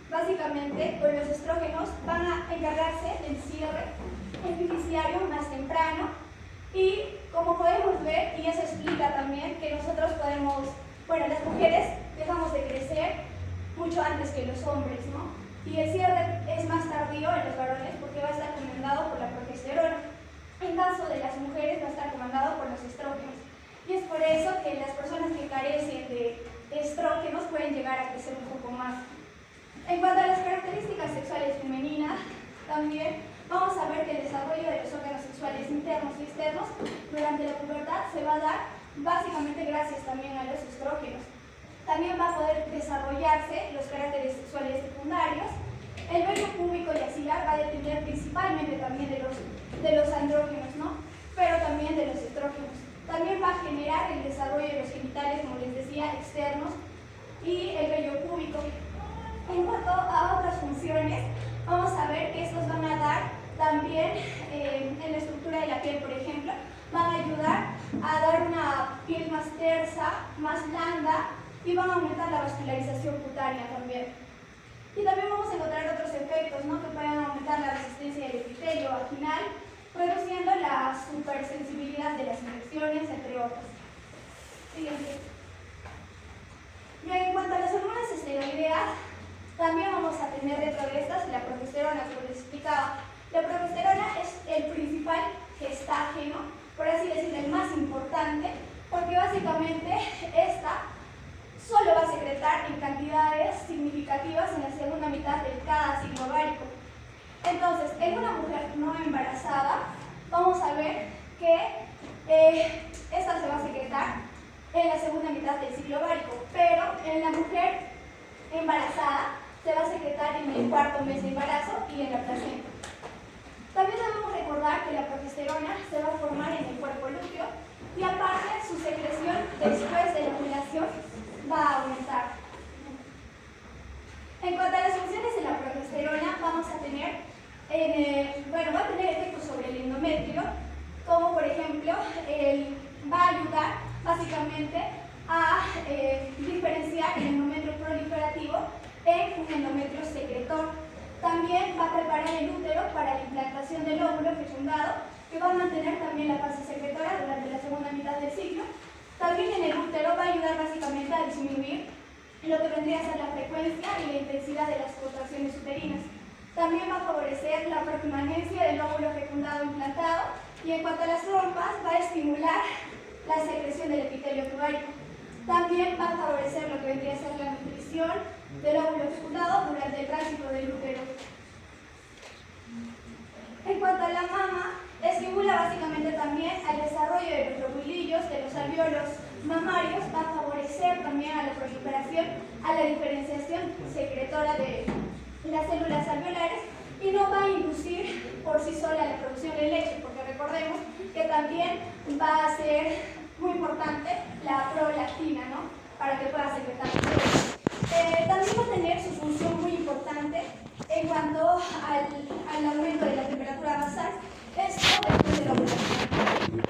básicamente, con los estrógenos, van a encargarse del cierre epifisiario más temprano y, como podemos ver, y eso explica también que nosotros podemos, bueno, las mujeres dejamos de crecer mucho antes que los hombres, ¿no? Y el cierre es más tardío en los varones porque va a estar comandado por la progesterona. En caso de las mujeres va a estar comandado por los estrógenos. Y es por eso que las personas que carecen de estrógenos pueden llegar a crecer un poco más. En cuanto a las características sexuales femeninas, también vamos a ver que el desarrollo de los órganos sexuales internos y externos durante la pubertad se va a dar básicamente gracias también a los estrógenos. También va a poder desarrollarse los caracteres sexuales secundarios. El vello púbico y axilar va a depender principalmente también de los andrógenos, ¿no? Pero también de los estrógenos. También va a generar el desarrollo de los genitales, como les decía, externos y el vello púbico. En cuanto a otras funciones, vamos a ver que estos van a dar también en la estructura de la piel, por ejemplo, van a ayudar a dar una piel más tersa, más blanda y van a aumentar la vascularización cutánea también. Y también vamos a encontrar otros efectos, ¿no? Que pueden aumentar la resistencia del epitelio vaginal, reduciendo la supersensibilidad de las infecciones, entre otras. Siguiente. Bien, en cuanto a las hormonas esteroideas, también vamos a tener dentro de estas la progesterona, como les explicaba. La progesterona es el principal gestágeno, por así decirlo, el más importante, porque básicamente esta solo va a secretar en cantidades significativas en la segunda mitad de cada ciclo ovárico. Entonces, en una mujer no embarazada, vamos a ver que esta se va a secretar en la segunda mitad del ciclo ovárico, pero en la mujer embarazada se va a secretar en el cuarto mes de embarazo y en la placenta. También debemos recordar que la progesterona se va a formar en el cuerpo lúteo y aparte su secreción después de la ovulación va a aumentar. En cuanto a las funciones de la progesterona, vamos a tener, va a tener efectos sobre el endometrio, como por ejemplo, va a ayudar básicamente a diferenciar el endometrio proliferativo en un endometrio secretor. También va a preparar el útero para la implantación del óvulo fecundado, que va a mantener también la fase secretora durante la segunda mitad del ciclo. También en el útero va a ayudar básicamente a disminuir lo que vendría a ser la frecuencia y la intensidad de las contracciones uterinas. También va a favorecer la permanencia del óvulo fecundado implantado Y en cuanto a las trompas, va a estimular la secreción del epitelio ovárico. También va a favorecer lo que vendría a ser la nutrición del óvulo fecundado durante el tránsito del útero. En cuanto a la mama, estimula básicamente también al desarrollo de los lobulillos, de los alvéolos mamarios, va a favorecer también a la proliferación, a la diferenciación secretora de las células alveolares y no va a inducir por sí sola la producción de leche, porque recordemos que también va a ser muy importante la prolactina, ¿no? Para que pueda secretar leche. También va a tener su función muy importante en cuanto al aumento de la temperatura basal, esto después de la ovulación.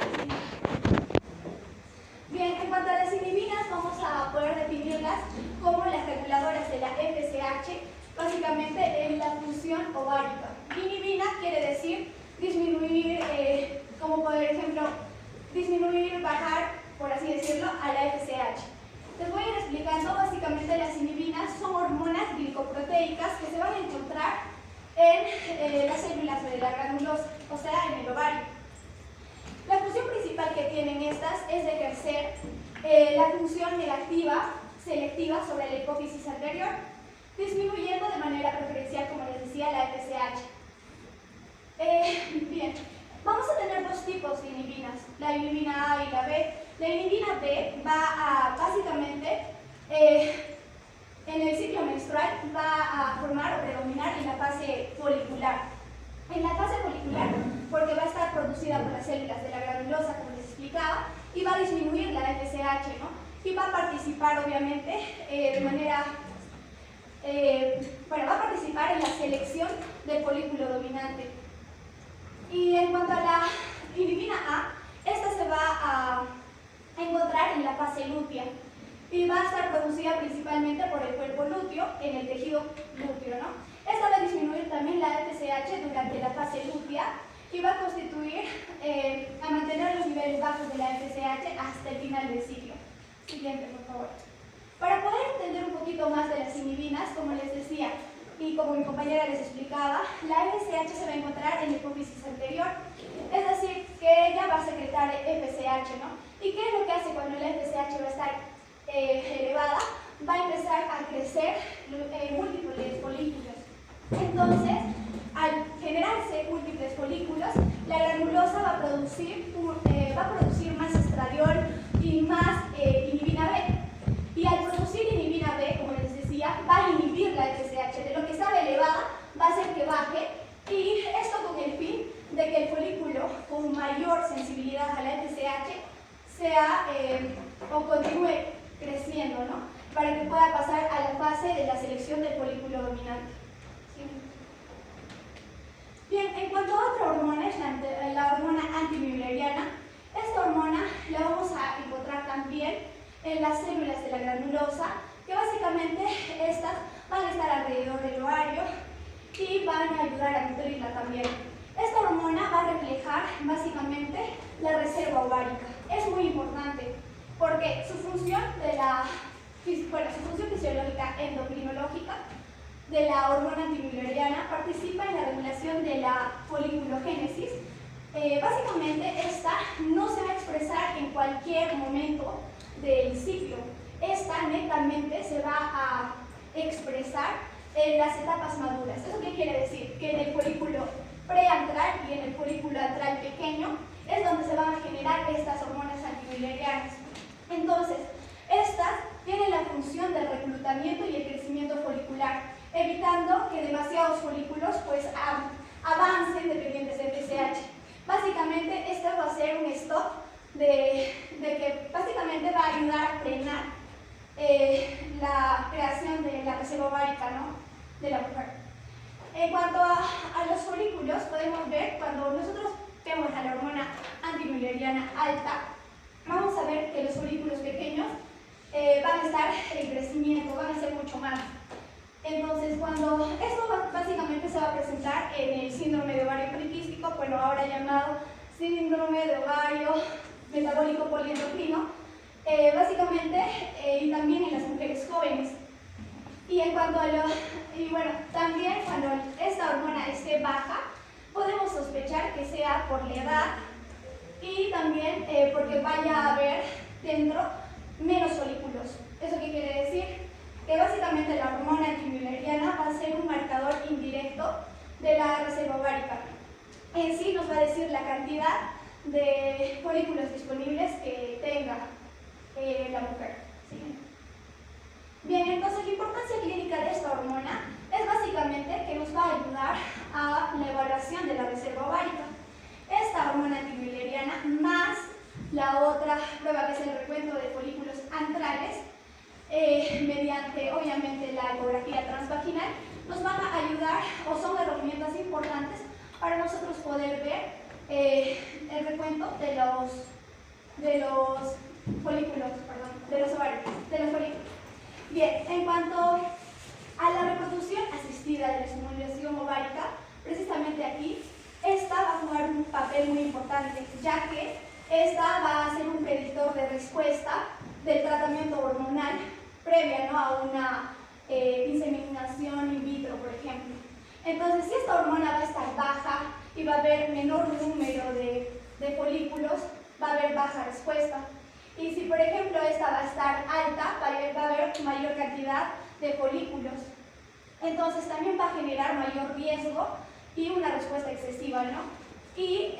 Bien, en cuanto a las inhibinas, vamos a poder definirlas como las reguladoras de la FSH, básicamente en la función ovárica. Inhibina quiere decir disminuir, como por ejemplo, disminuir, bajar, por así decirlo, a la FSH. Les voy a ir explicando, básicamente las inhibinas son hormonas glicoproteicas que se van a encontrar en las células de la granulosa, o sea, en el ovario. La función principal que tienen estas es de ejercer la función negativa selectiva sobre la hipófisis anterior, disminuyendo de manera preferencial, como les decía, la FSH. Bien, vamos a tener dos tipos de inhibinas, la inhibina A y la B. La inhibina B va a, básicamente, en el ciclo menstrual, va a formar o predominar en la fase folicular. En la fase folicular, porque va a estar producida por las células de la granulosa, como les explicaba, y va a disminuir la FSH, ¿no? Y va a participar, obviamente, de manera... va a participar en la selección del folículo dominante. Y en cuanto a la inhibina A, esta se va a encontrar en la fase lútea y va a estar producida principalmente por el cuerpo lúteo en el tejido lúteo, ¿no? Esta va a disminuir también la FSH durante la fase lútea y va a constituir, a mantener los niveles bajos de la FSH hasta el final del ciclo. Siguiente, por favor. Para poder entender un poquito más de las inhibinas, como les decía, y como mi compañera les explicaba, la FSH se va a encontrar en la hipófisis anterior, es decir, que ella va a secretar FSH, ¿no? ¿Y qué es lo que hace cuando la FSH va a estar elevada? Va a empezar a crecer múltiples folículos. Entonces, al generarse múltiples folículos, la granulosa va a producir más estradiol y más inhibina B. Y al producir inhibina B, como les decía, va a inhibir la FSH. De lo que estaba elevada, va a hacer que baje, y esto con el fin de que el folículo con mayor sensibilidad a la FSH sea o continúe creciendo, ¿no? Para que pueda pasar a la fase de la selección del folículo dominante. ¿Sí? Bien, en cuanto a otra hormona, es la hormona antimülleriana. Esta hormona la vamos a encontrar también en las células de la granulosa, que básicamente estas van a estar alrededor del ovario y van a ayudar a nutrirla también. Esta hormona va a reflejar básicamente la reserva ovárica. Es muy importante porque su función fisiológica endocrinológica de la hormona antimülleriana participa en la regulación de la foliculogénesis. Básicamente esta no se va a expresar en cualquier momento del ciclo. Esta netamente se va a expresar en las etapas maduras. ¿Eso qué quiere decir? Que en el folículo preantral y en el folículo antral pequeño es donde se van a generar estas hormonas antimüllerianas. Entonces, estas tienen la función del reclutamiento y el crecimiento folicular, evitando que demasiados folículos pues avancen dependientes de FSH. Básicamente, esta va a ser un stop de que básicamente va a ayudar a frenar la creación de la reserva ovárica, ¿no?, de la mujer. En cuanto a los folículos, podemos ver cuando nosotros vemos a la hormona antimülleriana alta, vamos a ver que los folículos pequeños van a estar en crecimiento, van a ser mucho más. Entonces, cuando esto básicamente se va a presentar en el síndrome de ovario poliquístico, bueno, ahora llamado síndrome de ovario metabólico poliendocrino, básicamente, y también en las mujeres jóvenes. Y en cuanto a también cuando esta hormona esté baja, podemos sospechar que sea por la edad y también porque vaya a haber dentro menos folículos. ¿Eso qué quiere decir? Que básicamente la hormona antimülleriana va a ser un marcador indirecto de la reserva ovárica. En sí nos va a decir la cantidad de folículos disponibles que tenga la mujer. ¿Sí? Bien, entonces la importancia clínica de esta hormona es básicamente que nos va a ayudar a la evaluación de la reserva ovárica. Esta hormona antimülleriana más la otra prueba que es el recuento de folículos antrales, mediante obviamente la ecografía transvaginal, nos van a ayudar o son herramientas importantes para nosotros poder ver el recuento de los folículos, de los ovarios, de los folículos. Bien, en cuanto a la reproducción asistida de la estimulación ovárica, precisamente aquí, esta va a jugar un papel muy importante, ya que esta va a ser un predictor de respuesta del tratamiento hormonal previa, ¿no?, a una inseminación in vitro, por ejemplo. Entonces, si esta hormona va a estar baja y va a haber menor número de folículos, va a haber baja respuesta. Y si, por ejemplo, esta va a estar alta, va a haber mayor cantidad de folículos. Entonces, también va a generar mayor riesgo y una respuesta excesiva, ¿no? Y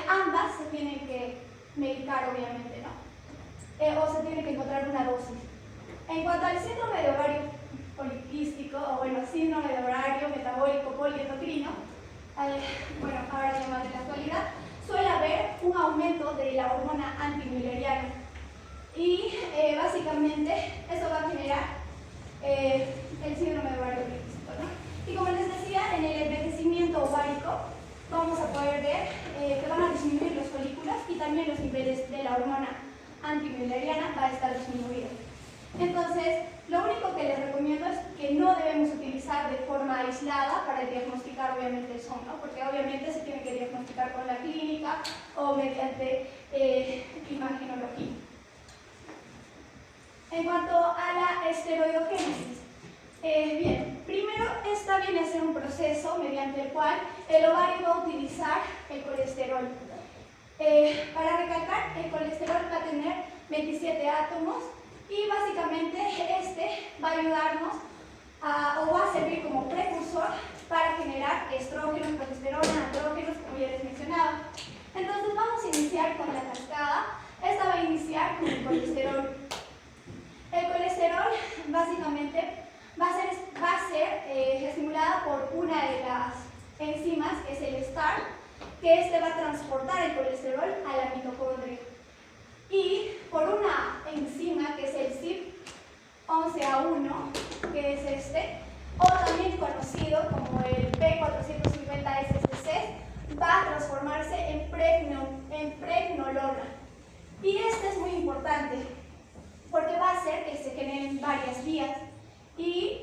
ambas se tienen que medicar, obviamente, ¿no? O se tiene que encontrar una dosis. En cuanto al síndrome de ovario poliquístico, o bueno, síndrome de ovario metabólico poliendocrino, bueno, ahora llamado en la actualidad, suele haber un aumento de la hormona antimülleriana. Y básicamente eso va a generar el síndrome de ovario poliquístico, ¿no? Y como les decía, en el envejecimiento ovárico vamos a poder ver que van a disminuir los folículos y también los niveles de la hormona antimülleriana va a estar disminuido. Entonces, lo único que les recomiendo es que no debemos utilizar de forma aislada para diagnosticar obviamente el son, ¿no? Porque obviamente se tiene que diagnosticar con la clínica o mediante imagenología. En cuanto a la esteroidogénesis, bien, primero esta viene a ser un proceso mediante el cual el ovario va a utilizar el colesterol. Para recalcar, el colesterol va a tener 27 átomos y básicamente este va a ayudarnos o va a servir como precursor para generar estrógenos, progesterona, andrógenos, como ya les mencionaba. Entonces vamos a iniciar con la cascada. Esta va a iniciar con el colesterol. El colesterol básicamente va a ser estimulada por una de las enzimas, que es el STAR, que este va a transportar el colesterol a la mitocondria. Y por una enzima, que es el CYP11A1, que es este, o también conocido como el P450SCC, va a transformarse en pregnolona. Y este es muy importante, porque va a hacer que se generen varias vías y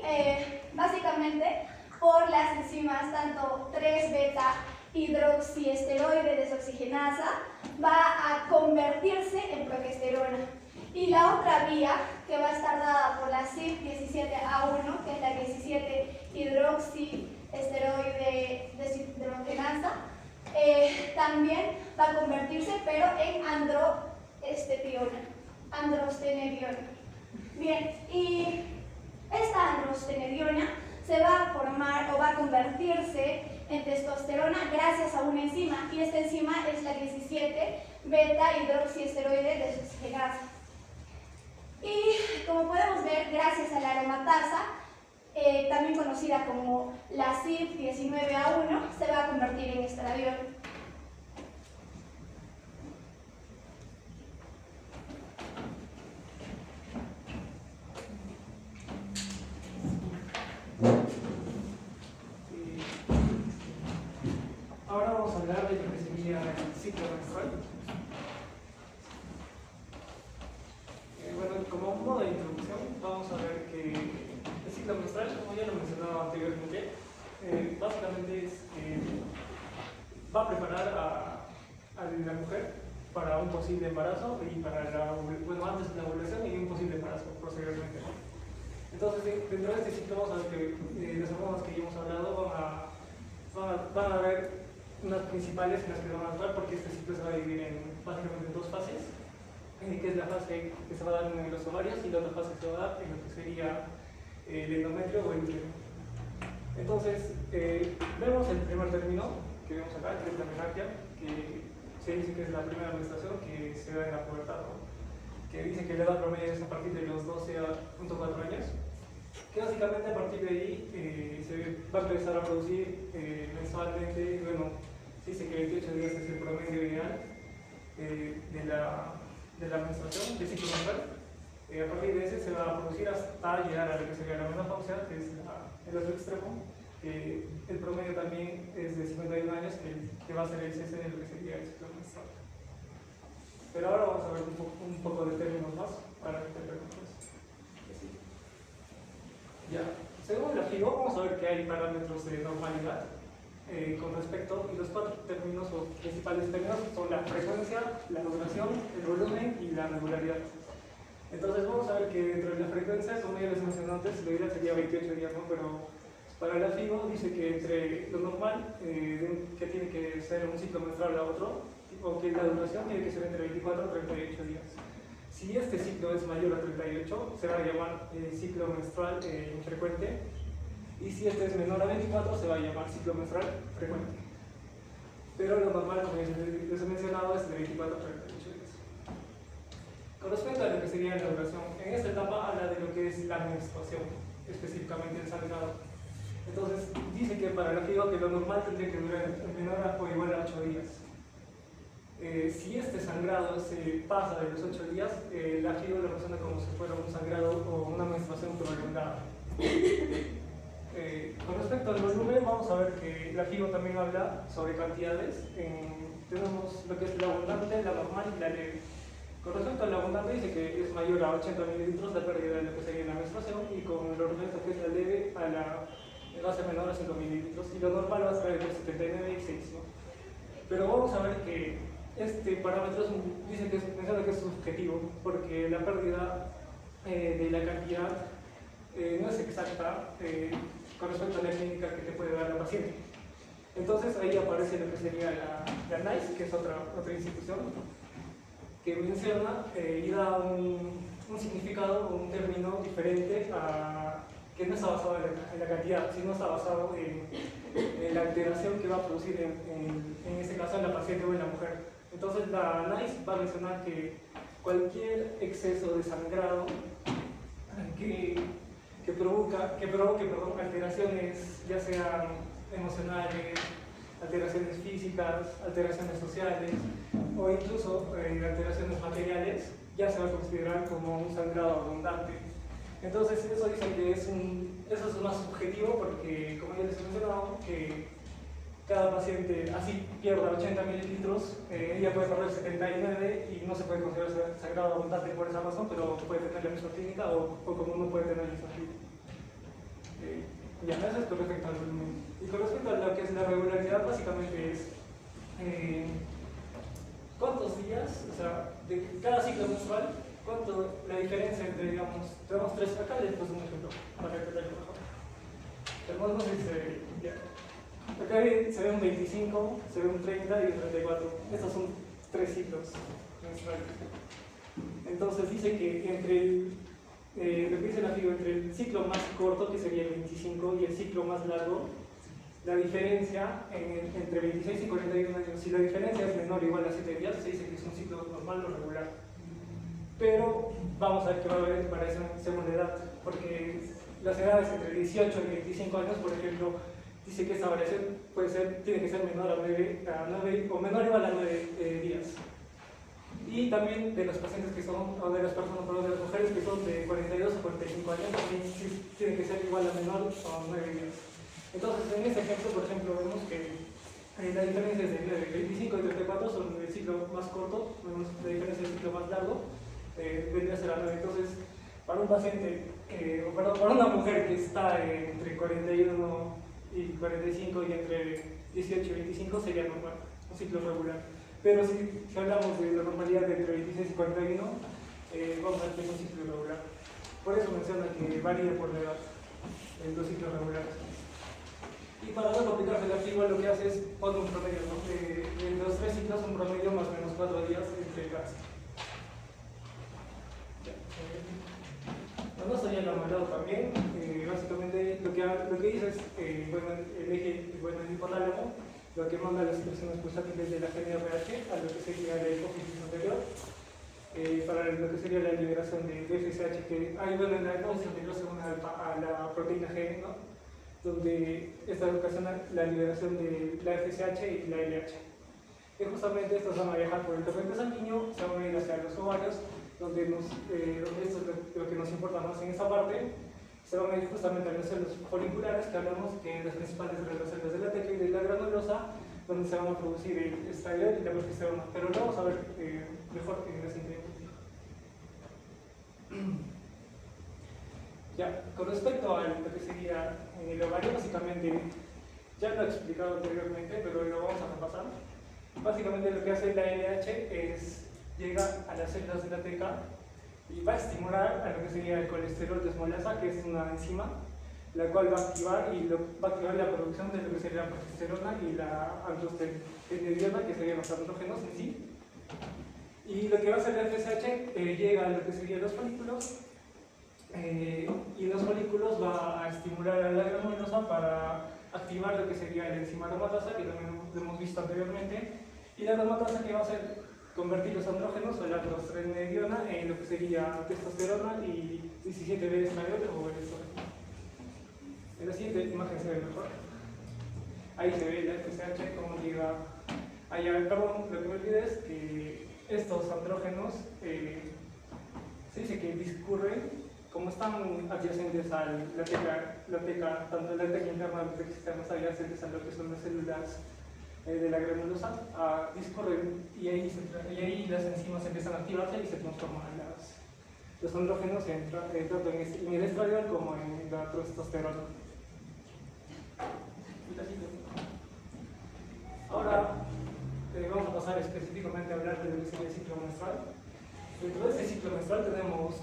básicamente por las enzimas tanto 3-beta hidroxiesteroide desoxigenasa va a convertirse en progesterona. Y la otra vía que va a estar dada por la CYP17A1, que es la 17 hidroxiesteroide deshidrogenasa, también va a convertirse pero en androstenediona. Bien, y esta androstenediona se va a formar o va a convertirse en testosterona gracias a una enzima, y esta enzima es la 17 beta hidroxiesteroide desoxigenasa. Y como podemos ver, gracias a la aromatasa, también conocida como la CYP19A1, se va a convertir en estradiol. Ahora vamos a hablar de lo que sería el ciclo menstrual. Bueno, como modo de introducción, vamos a ver que el ciclo menstrual, como ya lo mencionaba anteriormente, básicamente va a preparar a la mujer para un posible embarazo y para antes de la ovulación y un posible embarazo posteriormente. Entonces, dentro de este ciclo vamos a ver que las hormonas que ya hemos hablado van a haber unas principales en las que vamos a actuar, porque este ciclo se va a dividir básicamente en dos fases, que es la fase que se va a dar en los ovarios y la otra fase que se va a dar en lo que sería el endometrio o el útero. Entonces, vemos el primer término que vemos acá, que es la menarquia, que se dice que es la primera menstruación que se da en la pubertad, ¿no? Que dice que la edad promedio es a partir de los 12.4 años, que básicamente a partir de ahí se va a empezar a producir mensualmente, bueno, se dice que 28 días es el promedio ideal de la menstruación, del ciclo menstrual. A partir de ese se va a producir hasta llegar a lo que sería la menopausia, que es el otro extremo, que el promedio también es de 51 años, que va a ser el cese de lo que sería el ciclo menstrual. Pero ahora vamos a ver un poco de términos más para entendernos. Ya, según la FIGO, vamos a ver que hay parámetros de normalidad con respecto, y los cuatro términos o principales términos son la frecuencia, la duración, el volumen y la regularidad. Entonces vamos a ver que dentro de la frecuencia, como ya les mencioné antes, lo ideal sería 28 días, ¿no? Pero para la FIGO dice que entre lo normal, que tiene que ser un ciclo menstrual a otro, o que la duración tiene que ser entre 24 y 38 días. Si este ciclo es mayor a 38, se va a llamar ciclo menstrual infrecuente, y si este es menor a 24, se va a llamar ciclo menstrual frecuente. Pero lo normal, como les he mencionado, es de 24 a 38 días. Con respecto a lo que sería la duración, en esta etapa habla de lo que es la menstruación, específicamente el sangrado. Entonces, dice que para la FIGO que lo normal tendría que durar menor a o igual a 8 días. Si este sangrado se pasa de los 8 días, la FIGO lo representa como si fuera un sangrado o una menstruación prolongada. Con respecto al volumen, vamos a ver que la FIGO también habla sobre cantidades. Tenemos lo que es la abundante, la normal y la leve. Con respecto a la abundante, dice que es mayor a 80 mililitros la pérdida de lo que sería la menstruación, y con lo respecto que es la leve, va a ser menor a 5 mililitros, y lo normal va a ser entre 79 y 6, ¿no? Pero vamos a ver que este parámetro dice que menciona que es subjetivo, porque la pérdida de la cantidad no es exacta con respecto a la clínica que te puede dar la paciente. Entonces ahí aparece lo que sería la NICE, que es otra institución, que menciona y da un significado o un término diferente que no está basado en la cantidad, sino está basado en la alteración que va a producir en este caso en la paciente o en la mujer. Entonces la NICE va a mencionar que cualquier exceso de sangrado que provoque alteraciones, ya sean emocionales, alteraciones físicas, alteraciones sociales o incluso alteraciones materiales, ya se va a considerar como un sangrado abundante. Entonces eso dice que eso es más subjetivo, porque como ya les he mencionado, que cada paciente así pierda 80 mililitros, ella puede perder 79 y no se puede considerar sangrado abundante por esa razón, pero puede tener la misma clínica o como uno puede tener la misma clínica. Ya, eso es con respecto al volumen. Y con respecto a lo que es la regularidad, básicamente es cuántos días, o sea, de cada ciclo menstrual, la diferencia entre, digamos, tenemos tres, acá les puse un ejemplo para que te mejor. Tenemos, no sé si se ve, ya. Acá se ve un 25, se ve un 30 y un 34. Estos son tres ciclos menstruales. Entonces dice que entre lo que dice la FIGO, entre el ciclo más corto, que sería el 25, y el ciclo más largo, la diferencia entre 26 y 41 años, si la diferencia es menor o igual a 7 días, se dice que es un ciclo normal o regular. Pero vamos a ver qué va a haber para esa segunda edad, porque las edades entre 18 y 25 años, por ejemplo, dice que esta variación tiene que ser menor a 9 o menor o igual a 9 días. Y también de los pacientes que son, o de las personas, perdón, de las mujeres que son de 42 a 45 años, también tiene que ser igual a menor o 9 días. Entonces, en este ejemplo, por ejemplo, vemos que la diferencia es de 9, 25 y 34 son el ciclo más corto, vemos la diferencia del ciclo más largo, vendría a ser a 9. Entonces, para un paciente, para una mujer que está entre 41 y 45 y entre 18 y 25 sería normal, un ciclo regular. Pero si hablamos de la normalidad de entre 26 y 41, vamos a ver que es un ciclo irregular. Por eso menciona que varía por la edad en los ciclos regulares. Y para no complicarse la figura, lo que hace es poner un promedio, ¿no? De los 3 ciclos, un promedio más o menos 4 días entre cada ciclo. Bueno, esto ya lo he mandado también. Básicamente lo que dice es, bueno, el eje hipotálamo, lo que manda las expresiones pulsátiles de la GNRH a lo que sería la hipófisis anterior, para lo que sería la liberación de FSH, que hay, bueno, en la hipófisis anterior se une a la proteína G, ¿no? Donde esta ocasiona la liberación de la FSH y la LH. Y justamente estos van a viajar por el torrente sanguíneo, se van a ir hacia los ovarios, donde esto es lo que nos importa más en esta parte. Se van a ir justamente a las células foliculares, que hablamos que las principales de las células de la teca y de la granulosa, donde se van a producir el estradiol y la progesterona. Pero lo vamos a ver mejor en la siguiente. Ya, con respecto a lo que sería el ovario, básicamente, ya lo he explicado anteriormente, pero lo vamos a repasar. Básicamente lo que hace la LH es llega a las células de la teca y va a estimular a lo que sería el colesterol desmolasa, que es una enzima, la cual va a activar la producción de lo que sería la progesterona y la androstenediona, que serían los andrógenos en sí. Y lo que va a hacer la FSH llega a lo que serían los folículos, y en los folículos va a estimular a la granulosa para activar lo que sería la enzima aromatasa, que también lo hemos visto anteriormente, y la aromatasa que va a hacer convertir los andrógenos o la androstenediona en lo que sería testosterona y 17B estradiol o el estrógeno. En la siguiente imagen se ve mejor. Ahí se ve la FSH, como llega allá. Perdón, lo que me olvidé es que estos andrógenos se dice que discurren, como están adyacentes a la teca, tanto la teca interna como la teca externa, están adyacentes a lo que son las células de la granulosa, discurren y ahí las enzimas empiezan a activarse y se transforman los andrógenos tanto en el estradiol como en la testosterona. Ahora vamos a pasar específicamente a hablar de lo que sería el ciclo menstrual. Dentro de este ciclo menstrual tenemos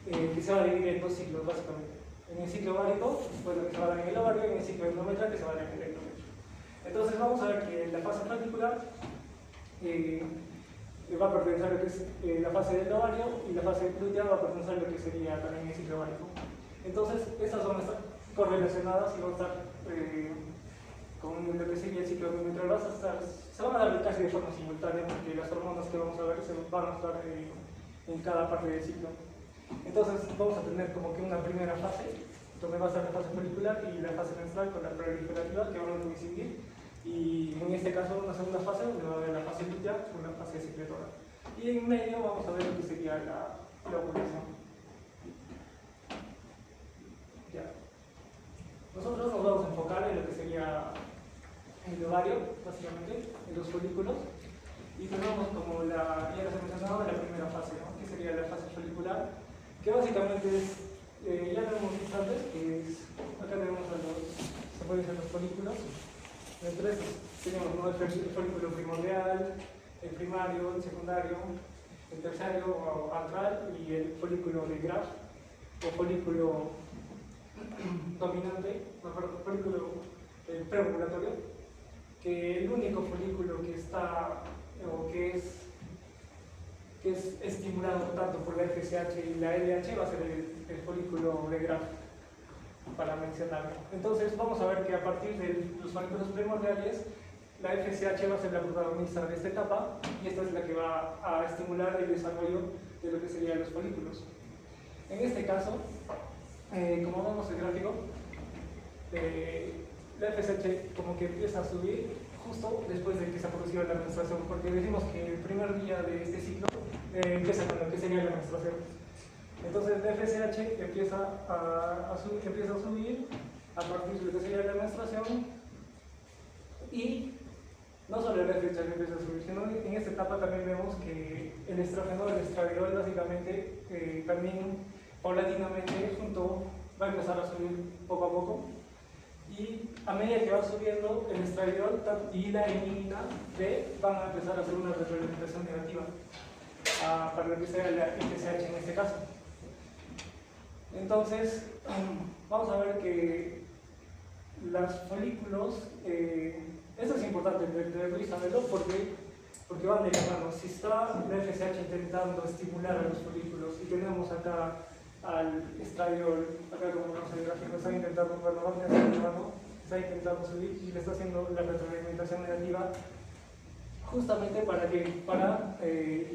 que se va a dividir en 2 ciclos básicamente. En el ciclo ovárico, pues lo que se va a dar en el ovario, y en el ciclo endometrial que se va a dar en el endometrio. Entonces vamos a ver que la fase folicular va a pertenecer a lo que es la fase del ovario, y la fase luteal va a pertenecer a lo que sería también el ciclo ovárico. Entonces estas van a estar correlacionadas y van a estar con lo que sería el ciclo endometrial. Se van a dar casi de forma simultánea, porque las hormonas que vamos a ver se van a estar en cada parte del ciclo. Entonces vamos a tener como que una primera fase, donde va a ser la fase folicular y la fase menstrual con la proliferativa, que van a coincidir, y en este caso una segunda fase donde va a haber la fase luteal con la fase secretora. Y en medio vamos a ver lo que sería la ovulación. Ya. Nosotros nos vamos a enfocar en lo que sería el ovario, básicamente, en los folículos, y tenemos como ya les he mencionado, la primera fase, ¿no? Que sería la fase folicular, que básicamente es, ya lo hemos visto antes, que es, acá tenemos se pueden ver los folículos. Entre estos tenemos, ¿no?, el folículo primordial, el primario, el secundario, el terciario o antral, y el folículo de Graf o folículo dominante, folículo preovulatorio, que el único folículo que está o que es estimulado tanto por la FSH y la LH va a ser el folículo de Graf, para mencionarlo. Entonces vamos a ver que a partir de los folículos primordiales, la FSH va a ser la protagonista de esta etapa, y esta es la que va a estimular el desarrollo de lo que serían los folículos. En este caso, como vemos en el gráfico, la FSH como que empieza a subir justo después de que se ha producido la menstruación, porque decimos que el primer día de este ciclo empieza con lo que sería la menstruación. Entonces la FSH empieza a subir a partir de lo que sería la menstruación, y no solo la FSH empieza a subir, sino en esta etapa también vemos que el estrógeno, el estradiol, básicamente también paulatinamente va a empezar a subir poco a poco, y a medida que va subiendo el estradiol y la heminina B van a empezar a hacer una retroalimentación negativa para lo que sea la FSH en este caso. Entonces vamos a ver que los folículos, esto es importante, deberéis saberlo porque van de la mano. Si está la FSH intentando estimular a los folículos y tenemos acá al estradiol, acá como vemos en el gráfico, está intentando, bueno, va a tener la mano, está intentando subir y le está haciendo la retroalimentación negativa justamente para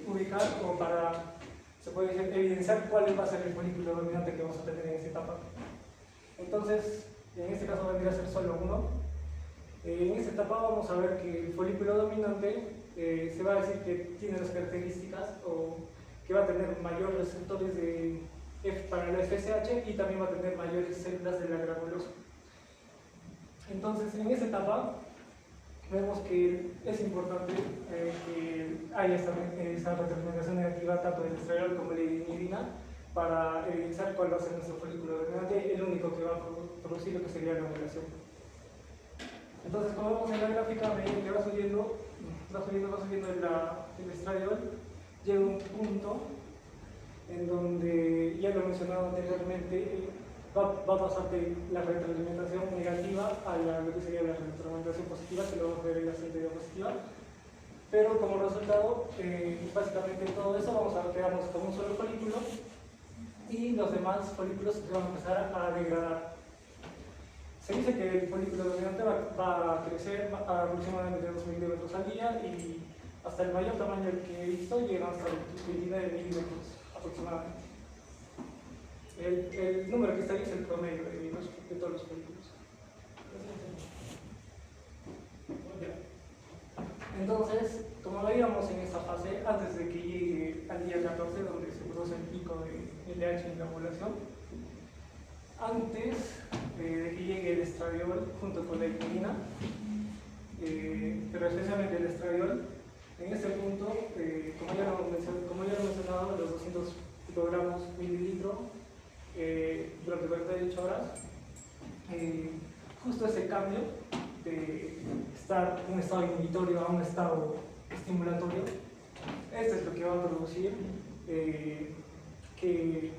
ubicar o para, se puede decir, evidenciar cuál va a ser el folículo dominante que vamos a tener en esta etapa. Entonces, en este caso vendría a ser solo uno. En esta etapa vamos a ver que el folículo dominante se va a decir que tiene las características o que va a tener mayores receptores para la FSH y también va a tener mayores células de la granulosa. Entonces, en esta etapa vemos que es importante que haya esa retroalimentación negativa tanto del estradiol como de la inhibina para evidenciar cuál va a ser nuestro folículo dominante, el único que va a producir lo que sería la ovulación. Entonces, como vemos en la gráfica, a medida que va subiendo el estradiol, llega un punto en donde, ya lo he mencionado anteriormente, va a pasar de la retroalimentación negativa a lo que sería la retroalimentación positiva, que lo vamos a ver en la siguiente diapositiva. Pero como resultado, básicamente todo eso vamos a quedarnos con un solo folículo y los demás folículos se van a empezar a degradar. Se dice que el folículo dominante va a crecer a aproximadamente 2 milímetros al día y hasta el mayor tamaño que he visto llega hasta 29 milímetros aproximadamente. El número que está ahí es el promedio de todos los folículos. Entonces, como veíamos en esta fase, antes de que llegue al día 14, donde se produce el pico de LH en la ovulación, antes de que llegue el estradiol junto con la inhibina, pero especialmente el estradiol, en este punto, como ya lo he mencionado, los 200 picogramos mililitro durante 48 horas, justo ese cambio de estar en un estado inhibitorio a un estado estimulatorio, esto es lo que va a producir que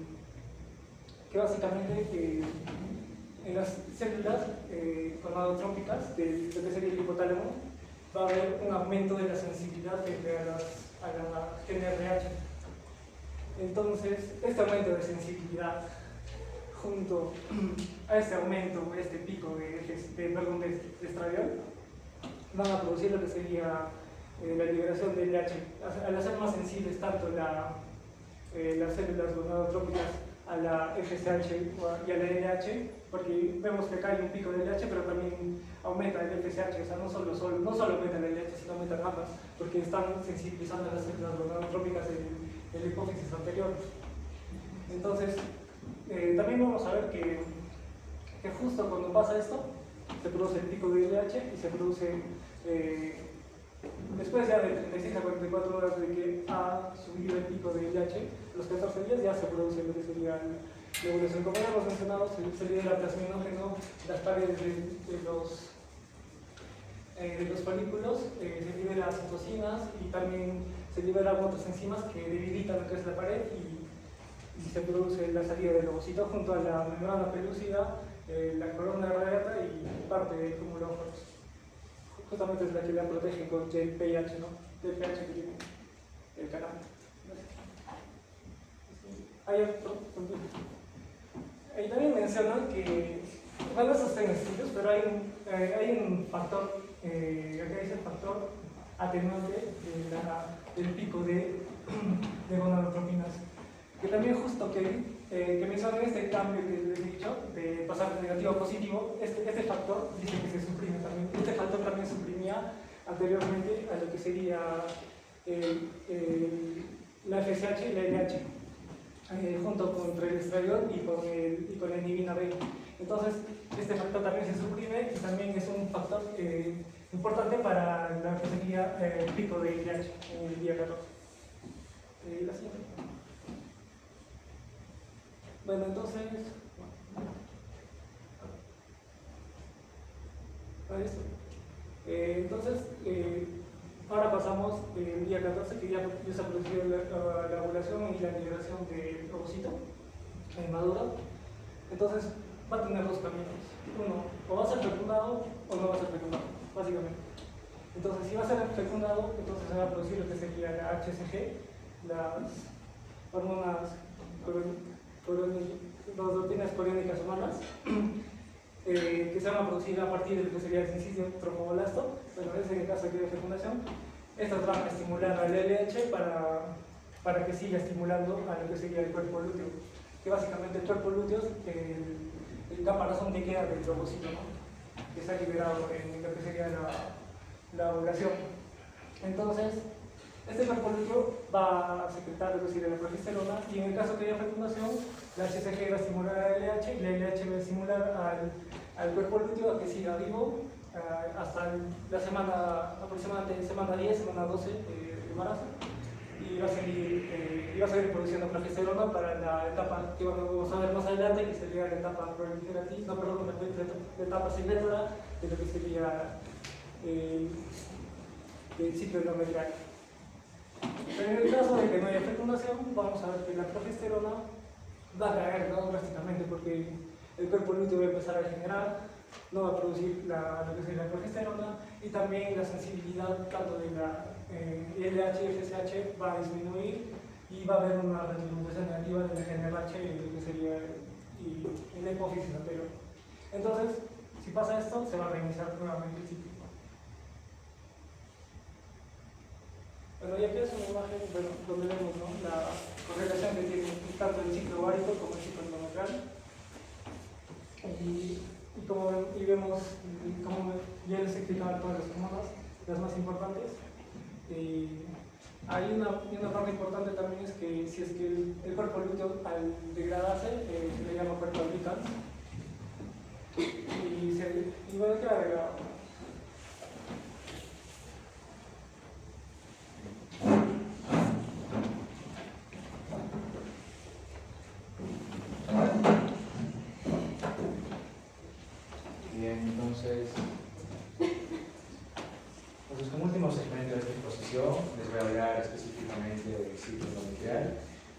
básicamente en las células gonadotrópicas de lo que sería el hipotálamo va a haber un aumento de la sensibilidad frente a la GnRH. Entonces, este aumento de sensibilidad junto a este aumento, este pico de estradiol, van a producir lo que sería la liberación de LH. Al hacer más sensibles tanto las células gonadotrópicas a la FSH y a la LH, porque vemos que acá hay un pico de LH, pero también aumenta el FSH, o sea, no solo aumenta la LH, sino aumentan ambas, porque están sensibilizando las células gonadotrópicas del hipófisis anterior. Entonces, también vamos a ver que justo cuando pasa esto, se produce el pico de LH y se produce, después ya de 36 a 44 horas de que ha subido el pico de LH, los 14 días ya se produce lo que sería la ovulación. Como ya hemos mencionado, se libera plasminógeno, las paredes de los folículos, se libera citocinas y también se liberan otras enzimas que debilitan lo que es la pared y se produce la salida del ovocito junto a la membrana pelúcida, la corona radiata y parte del cúmulo óvalos. Justamente es la que la protege contra el pH, ¿no? El pH que tiene el canal. Ahí también mencionan que, bueno, eso está en estudios, pero hay un factor, acá dice el factor atenuante del pico de gonadotropinas, que también justo que mencionan este cambio que les he dicho, de pasar de negativo a positivo, este factor dice que se suprime también. Este factor también suprimía anteriormente a lo que sería la FSH y la LH, junto con el estradiol y con la inhibina B. Entonces, este factor también se suprime y también es un factor importante para lo que sería el pico de LH en el día 14. La siguiente. Bueno, entonces, ahora pasamos el día 14, que ya se ha producido la ovulación y la liberación del ovocito maduro. Entonces, va a tener dos caminos. Uno, o va a ser fecundado o no va a ser fecundado, básicamente. Entonces, si va a ser fecundado, entonces se va a producir lo que sería la HCG, las hormonas, las proteínas coriónicas humanas, que se van a producir a partir de lo que sería el sincidio trofoblasto. Bueno, ese es el caso aquí de fecundación. Estas van a estimular al LH para que siga estimulando a lo que sería el cuerpo lúteo, que básicamente el cuerpo lúteo es el caparazón que queda del ovocito, ¿no? Que está liberado en lo que sería la ovulación. Entonces, este cuerpo lúteo va a secretar lo que sería la progesterona, y en el caso que haya fecundación, la HCG va a estimular al LH y la LH va a estimular al cuerpo lúteo a que siga vivo hasta la semana, aproximadamente semana 10, semana 12 de embarazo, y va a seguir produciendo progesterona para la etapa que vamos a ver más adelante, que sería la etapa proliferativa, la etapa secretora de lo que sería el ciclo endometrial. Pero en el caso de que no haya fecundación, vamos a ver que la progesterona va a caer, ¿no? Drásticamente, porque el cuerpo lúteo va a empezar a degenerar, no va a producir lo que sería la progesterona, y también la sensibilidad tanto de la LH y FSH va a disminuir, y va a haber una retroalimentación negativa del GNRH y lo que sería la hipófisis anterior. Entonces, si pasa esto, se va a reiniciar nuevamente el ciclo. Bueno, ya aquí es una imagen donde vemos, ¿no?, la correlación que tiene tanto el ciclo ovárico como el ciclo endometrial. Y vemos, como ya les explicaba, todas las hormonas, las más importantes. Hay una parte importante también, es que si es que el cuerpo lúteo al degradarse se le llama cuerpo albicans. Y bueno, ¿qué agregado? Bien, entonces como último segmento de esta exposición les voy a hablar específicamente del ciclo endometrial,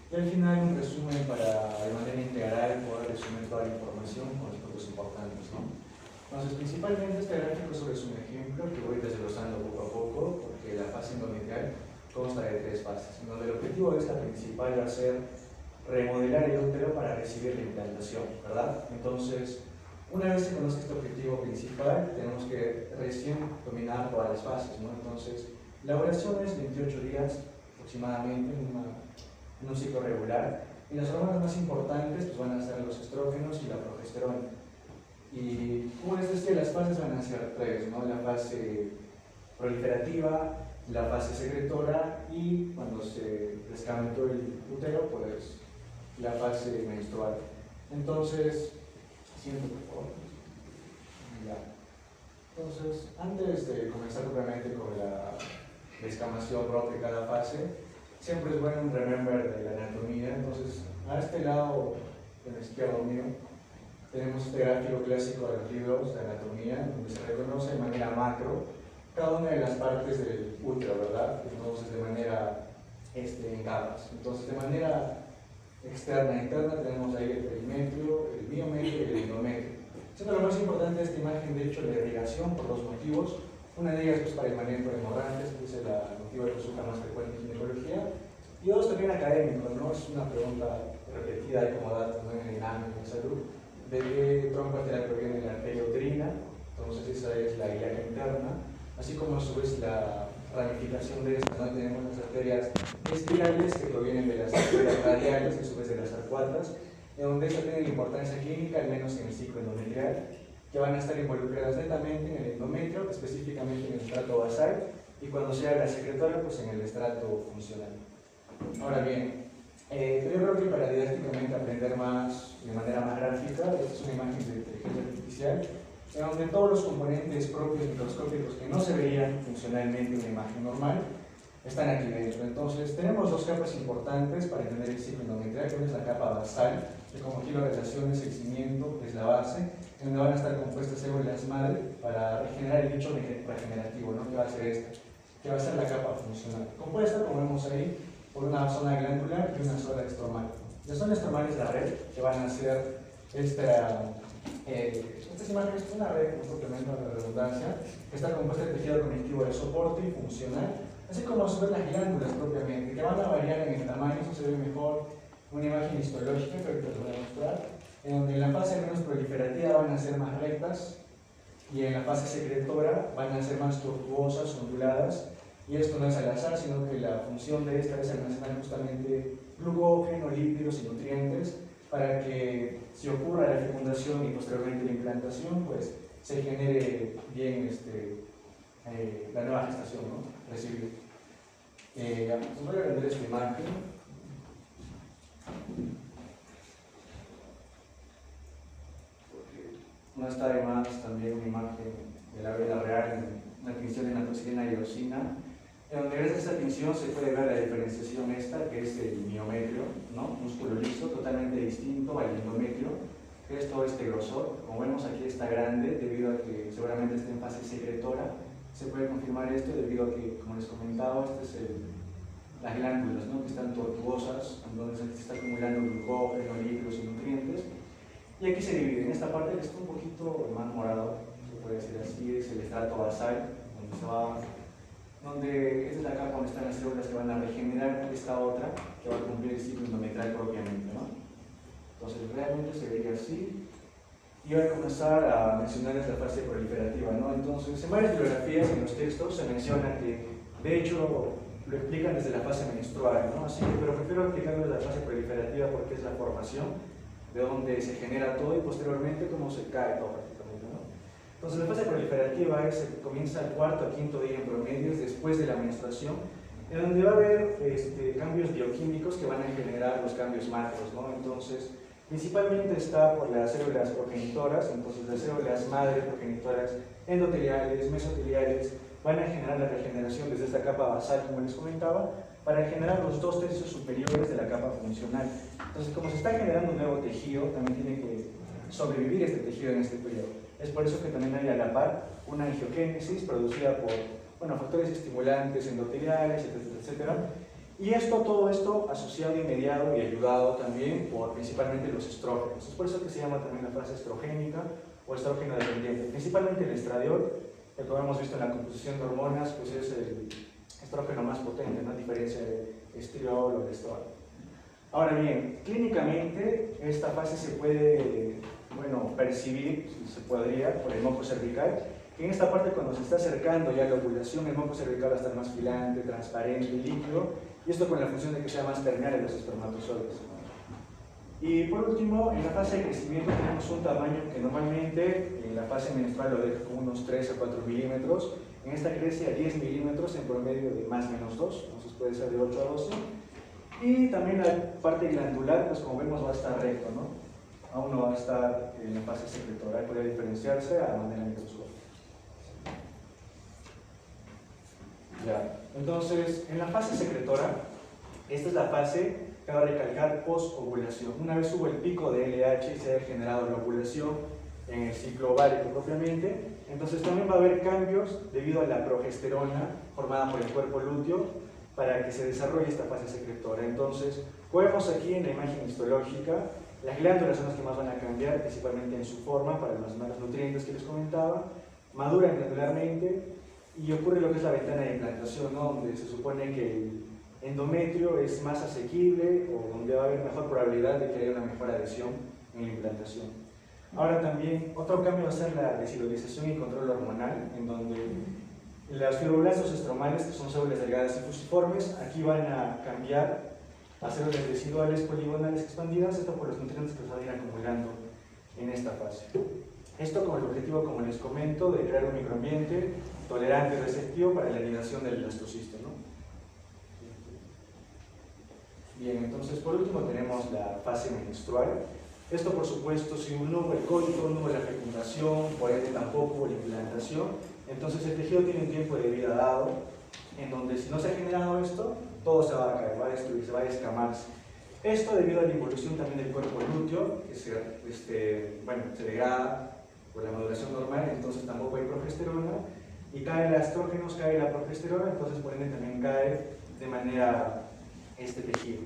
y al final un resumen para de manera integral poder resumir toda la información con los puntos importantes, ¿no? Entonces, principalmente este gráfico solo es un ejemplo que voy desglosando poco a poco, porque la fase endometrial consta de 3 fases, en donde el objetivo de esta principal va a ser remodelar el útero para recibir la implantación, ¿verdad? Entonces, una vez se conoce este objetivo principal, tenemos que recién dominar todas las fases, ¿no? Entonces, la ovulación es 28 días aproximadamente en un ciclo regular, y las hormonas más importantes pues, van a ser los estrógenos y la progesterona. Y como les decía, las fases van a ser 3, ¿no? La fase proliferativa, la fase secretora, y cuando se descamentó el útero, pues la fase menstrual. Entonces, por favor. Ya. Entonces, antes de comenzar propiamente con la descamación propia de cada fase, siempre es bueno un remember de la anatomía. Entonces, a este lado, en el izquierdo mío, tenemos este gráfico clásico de los libros de anatomía, donde se reconoce de manera macro cada una de las partes del útero, ¿verdad? Entonces, de manera en capas. Entonces, de manera externa e interna tenemos ahí el perimetrio, el miometrio y el endometrio. Siendo lo más importante de esta imagen, de hecho, la irrigación por 2 motivos. Una de ellas es para el manejo de hemorragias, que es el motivo de consulta más frecuente en ginecología. Y 2, también académico, ¿no? Es una pregunta repetida y como datos, ¿no?, en el ámbito de salud, de qué trompa arterial proviene la arteria uterina. Entonces esa es la ilíaca interna, así como a su vez la ramificación de esta, ¿no? Tenemos las arterias espirales que provienen de las arterias radiales y a su vez de las arcuatas, en donde esta tiene importancia clínica, al menos en el ciclo endometrial, que van a estar involucradas netamente en el endometrio, específicamente en el estrato basal, y cuando sea la secretora, pues en el estrato funcional. Ahora bien, yo creo que para didácticamente aprender más, de manera más gráfica, esta es una imagen de inteligencia artificial, en donde todos los componentes propios microscópicos que no se verían funcionalmente en una imagen normal, están aquí dentro. Entonces, tenemos 2 capas importantes para entender el ciclo endometrial, que es la capa basal, que como aquí lo relaciona es el cimiento, es la base, en donde van a estar compuestas células madre para regenerar el nicho regenerativo, ¿no? Que va a ser esta, que va a ser la capa funcional, compuesta, como vemos ahí, por una zona glandular y una zona estromal. La zona estromal es la red, que van a ser Estas imágenes es una red, un complemento a la redundancia, que está compuesta de tejido conectivo de soporte y funcional, así como se ven las glándulas propiamente, que van a variar en el tamaño. Eso se ve mejor en una imagen histológica, que ahorita les voy a mostrar, en donde en la fase menos proliferativa van a ser más rectas y en la fase secretora van a ser más tortuosas, onduladas. Y esto no es al azar, sino que la función de esta es almacenar justamente glucógeno, lípidos y nutrientes para que si ocurra la fecundación y posteriormente la implantación, pues se genere bien la nueva gestación, ¿no? Recibir. Voy a vender esta imagen. No está de más también una imagen de la vida real en una tinción de natoxilina y eosina, en donde gracias a esta tinción se puede ver la diferenciación esta, que es el miometrio, ¿no? Músculo liso, totalmente distinto al endometrio, que es todo este grosor. Como vemos aquí está grande, debido a que seguramente está en fase secretora. Se puede confirmar esto debido a que, como les comentaba, este es las glándulas, ¿no? Que están tortuosas, entonces aquí se está acumulando glucógeno, lípidos y nutrientes. Y aquí se divide. En esta parte que está un poquito más morado, se puede decir así, es el estrato basal, donde esta es la capa donde están las células que van a regenerar esta otra, que va a cumplir el ciclo endometrial propiamente, ¿no? Entonces realmente se vería así. Y voy a comenzar a mencionarles la fase proliferativa, ¿no? Entonces, en varias bibliografías, en los textos, se menciona que, de hecho, lo explican desde la fase menstrual, ¿no? Así que, pero prefiero explicarlo desde la fase proliferativa porque es la formación, de donde se genera todo y posteriormente cómo se cae todo prácticamente, ¿no? Entonces, la fase proliferativa comienza el cuarto a quinto día en promedio, después de la menstruación, en donde va a haber cambios bioquímicos que van a generar los cambios macros, ¿no? Entonces, principalmente está por las células progenitoras. Entonces las células madre progenitoras endoteliales, mesoteliales van a generar la regeneración desde esta capa basal, como les comentaba, para generar los 2/3 superiores de la capa funcional. Entonces, como se está generando un nuevo tejido, también tiene que sobrevivir este tejido en este periodo. Es por eso que también hay a la par una angiogénesis producida por factores estimulantes endoteliales, etcétera. Y todo esto asociado y mediado y ayudado también por principalmente los estrógenos. Es por eso que se llama también la fase estrogénica o estrógeno dependiente. Principalmente el estradiol, que como hemos visto en la composición de hormonas, pues es el estrógeno más potente, ¿no? A diferencia de estriol o de estrol. Ahora bien, clínicamente esta fase se puede percibir, si se podría, por el moco cervical, que en esta parte cuando se está acercando ya a la ovulación, el moco cervical va a estar más filante, transparente y líquido, y esto con la función de que sea más permeable a los espermatozoides. Y por último, en la fase de crecimiento tenemos un tamaño que normalmente en la fase menstrual lo deja como unos 3 a 4 milímetros, en esta crece a 10 milímetros en promedio de más o menos 2, entonces puede ser de 8 a 12. Y también la parte glandular, pues como vemos va a estar recto, ¿no? Aún no va a estar en la fase secretora, puede diferenciarse a manera microscópica. Ya. Entonces, en la fase secretora, esta es la fase que va a recalcar post-ovulación. Una vez hubo el pico de LH y se ha generado la ovulación en el ciclo ovárico propiamente, entonces también va a haber cambios debido a la progesterona formada por el cuerpo lúteo para que se desarrolle esta fase secretora. Entonces, vemos aquí en la imagen histológica, las glándulas son las que más van a cambiar, principalmente en su forma, para los nutrientes que les comentaba, maduran glandularmente y ocurre lo que es la ventana de implantación, ¿no? Donde se supone que el endometrio es más asequible o donde va a haber mejor probabilidad de que haya una mejor adhesión en la implantación. Ahora también, otro cambio va a ser la deshidrolización y control hormonal, en donde los fibroblastos estromales, que son células delgadas y fusiformes, aquí van a cambiar a células residuales poligonales expandidas, esto por los nutrientes que se van a ir acumulando en esta fase. Esto con el objetivo, como les comento, de crear un microambiente tolerante y receptivo para la eliminación del blastocisto, ¿no? Bien, entonces por último tenemos la fase menstrual. Esto por supuesto, si no hubo el coito, no hubo la fecundación, por ende tampoco hubo la implantación, entonces el tejido tiene un tiempo de vida dado, en donde si no se ha generado esto, todo se va a caer, va a destruirse, va a descamarse. Esto debido a la involución también del cuerpo lúteo, que se degrada por la maduración normal, entonces tampoco hay progesterona, y cae el estrógenos, cae la progesterona, entonces por ende también cae de manera este tejido.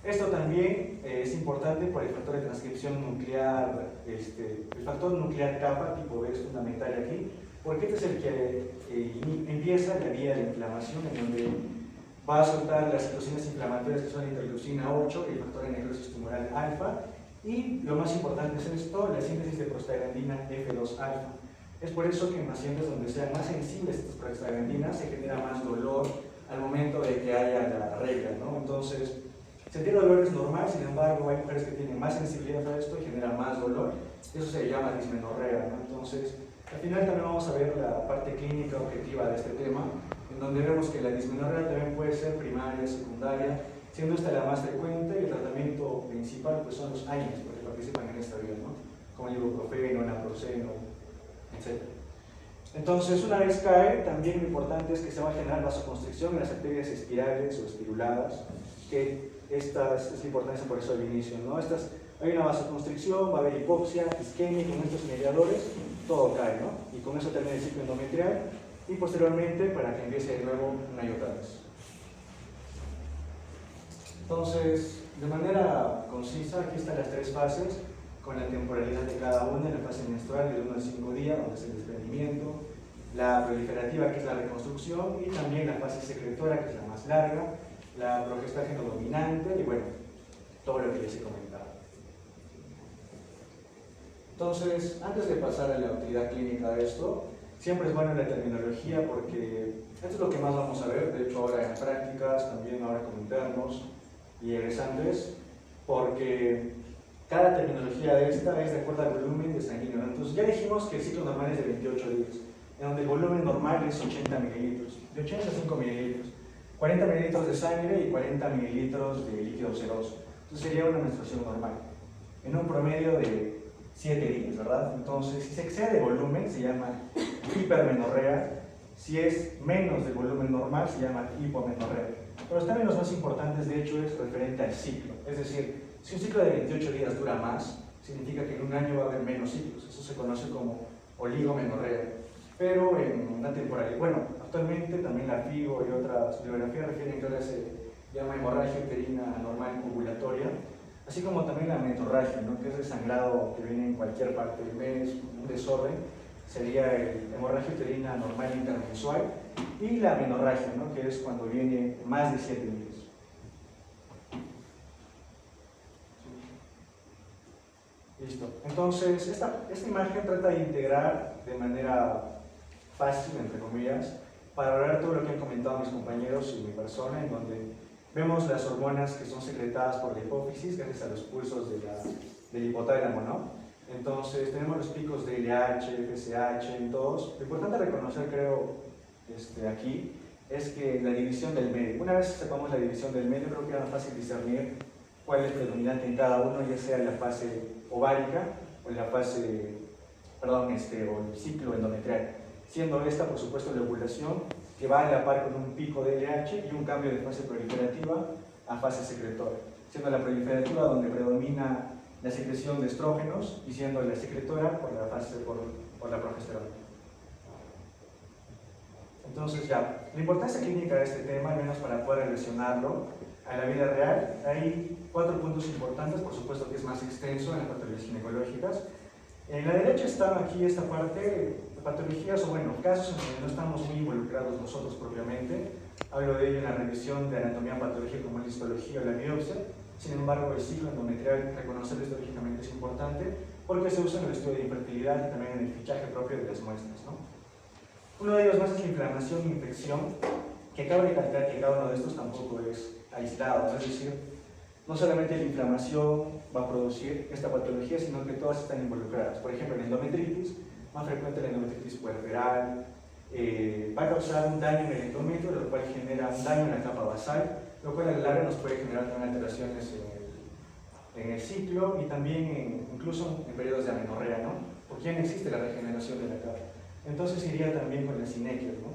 Esto también es importante por el factor de transcripción nuclear, el factor nuclear kappa tipo B es fundamental aquí, porque este es el que empieza la vía de inflamación, en donde va a soltar las citocinas inflamatorias que son la interleucina 8 y el factor de necrosis tumoral alfa, y lo más importante es esto, la síntesis de prostaglandina F2 alfa. Es por eso que en pacientes donde sean más sensibles estas prostaglandinas se genera más dolor al momento de que haya la regla, ¿no? Entonces, sentir dolor es normal, sin embargo, hay mujeres que tienen más sensibilidad a esto y generan más dolor. Eso se llama dismenorrea, ¿no? Entonces, al final también vamos a ver la parte clínica objetiva de este tema, en donde vemos que la dismenorrea también puede ser primaria, secundaria, siendo esta la más frecuente, y el tratamiento principal pues son los AINES, porque participan en esta vía, ¿no? Como el ibuprofeno, naproxeno, etc. Entonces, una vez cae, también lo importante es que se va a generar vasoconstricción en las arterias espirales o espiruladas, que esta es la importancia por eso al inicio, ¿no? Hay una vasoconstricción, va a haber hipoxia, isquemia, con estos mediadores, todo cae, ¿no? Y con eso termina el ciclo endometrial, y posteriormente para que empiece de nuevo una y otra vez. Entonces, de manera concisa, aquí están las tres fases, con la temporalidad de cada una: la fase menstrual de 1 a 5 días, donde es el desprendimiento, la proliferativa, que es la reconstrucción, y también la fase secretora, que es la más larga, la progestágeno dominante, y bueno, todo lo que les he comentado. Entonces, antes de pasar a la utilidad clínica de esto, siempre es bueno la terminología, porque esto es lo que más vamos a ver, de hecho ahora en prácticas, también ahora con internos y egresantes, porque cada terminología de esta es de acuerdo al volumen de sanguíneo. Entonces ya dijimos que el ciclo normal es de 28 días, en donde el volumen normal es 80 mililitros, de 80 a 5 mililitros, 40 mililitros de sangre y 40 mililitros de líquido seroso. Entonces sería una menstruación normal, en un promedio de 7 días, ¿verdad? Entonces, si se excede de volumen, se llama hipermenorrea. Si es menos del volumen normal, se llama hipomenorrea. Pero los términos más importantes, de hecho, es referente al ciclo. Es decir, si un ciclo de 28 días dura más, significa que en un año va a haber menos ciclos. Eso se conoce como oligomenorrea. Pero en una temporalidad, bueno, actualmente también la FIGO y otras bibliografías refieren que ahora se llama hemorragia uterina normal ovulatoria, así como también la menorragia, ¿no? Que es el sangrado que viene en cualquier parte del mes, un desorden, sería el hemorragia uterina normal intermensual, y la menorragia, ¿no? Que es cuando viene más de 7 días. Listo. Entonces, esta imagen trata de integrar de manera fácil, entre comillas, para hablar todo lo que han comentado mis compañeros y mi persona, en donde vemos las hormonas que son secretadas por la hipófisis gracias a los pulsos del hipotálamo, ¿no? Entonces, tenemos los picos de LH, FSH, en todos. Lo importante a reconocer, creo, aquí, es que la división del medio. Una vez sepamos la división del medio, creo que era más fácil discernir cuál es predominante en cada uno, ya sea en la fase ovárica o en la fase, o el ciclo endometrial. Siendo esta, por supuesto, la ovulación, que va a la par con un pico de LH y un cambio de fase proliferativa a fase secretora. Siendo la proliferativa donde predomina la secreción de estrógenos y siendo la secretora por la progesterona. Entonces ya, la importancia clínica de este tema, al menos para poder relacionarlo a la vida real, hay 4 puntos importantes, por supuesto que es más extenso en las patologías ginecológicas. En la derecha está aquí esta parte de patologías o casos en donde no estamos muy involucrados nosotros propiamente. Hablo de ello en la revisión de anatomía patológica como la histología o la biopsia. Sin embargo, el ciclo endometrial, reconocerlo histológicamente es importante porque se usa en el estudio de infertilidad y también en el fichaje propio de las muestras, ¿no? Uno de ellos más es la inflamación e infección, que cabe recalcar que cada uno de estos tampoco es aislado, ¿no? Es decir, no solamente la inflamación va a producir esta patología, sino que todas están involucradas. Por ejemplo, la endometritis, más frecuente la endometritis puerperal, va a causar un daño en el endometrio, lo cual genera un daño en la capa basal, lo cual a la larga nos puede generar también alteraciones en el ciclo y también incluso en periodos de amenorrea, ¿no? Porque ya no existe la regeneración de la capa. Entonces iría también con las sinequias, ¿no?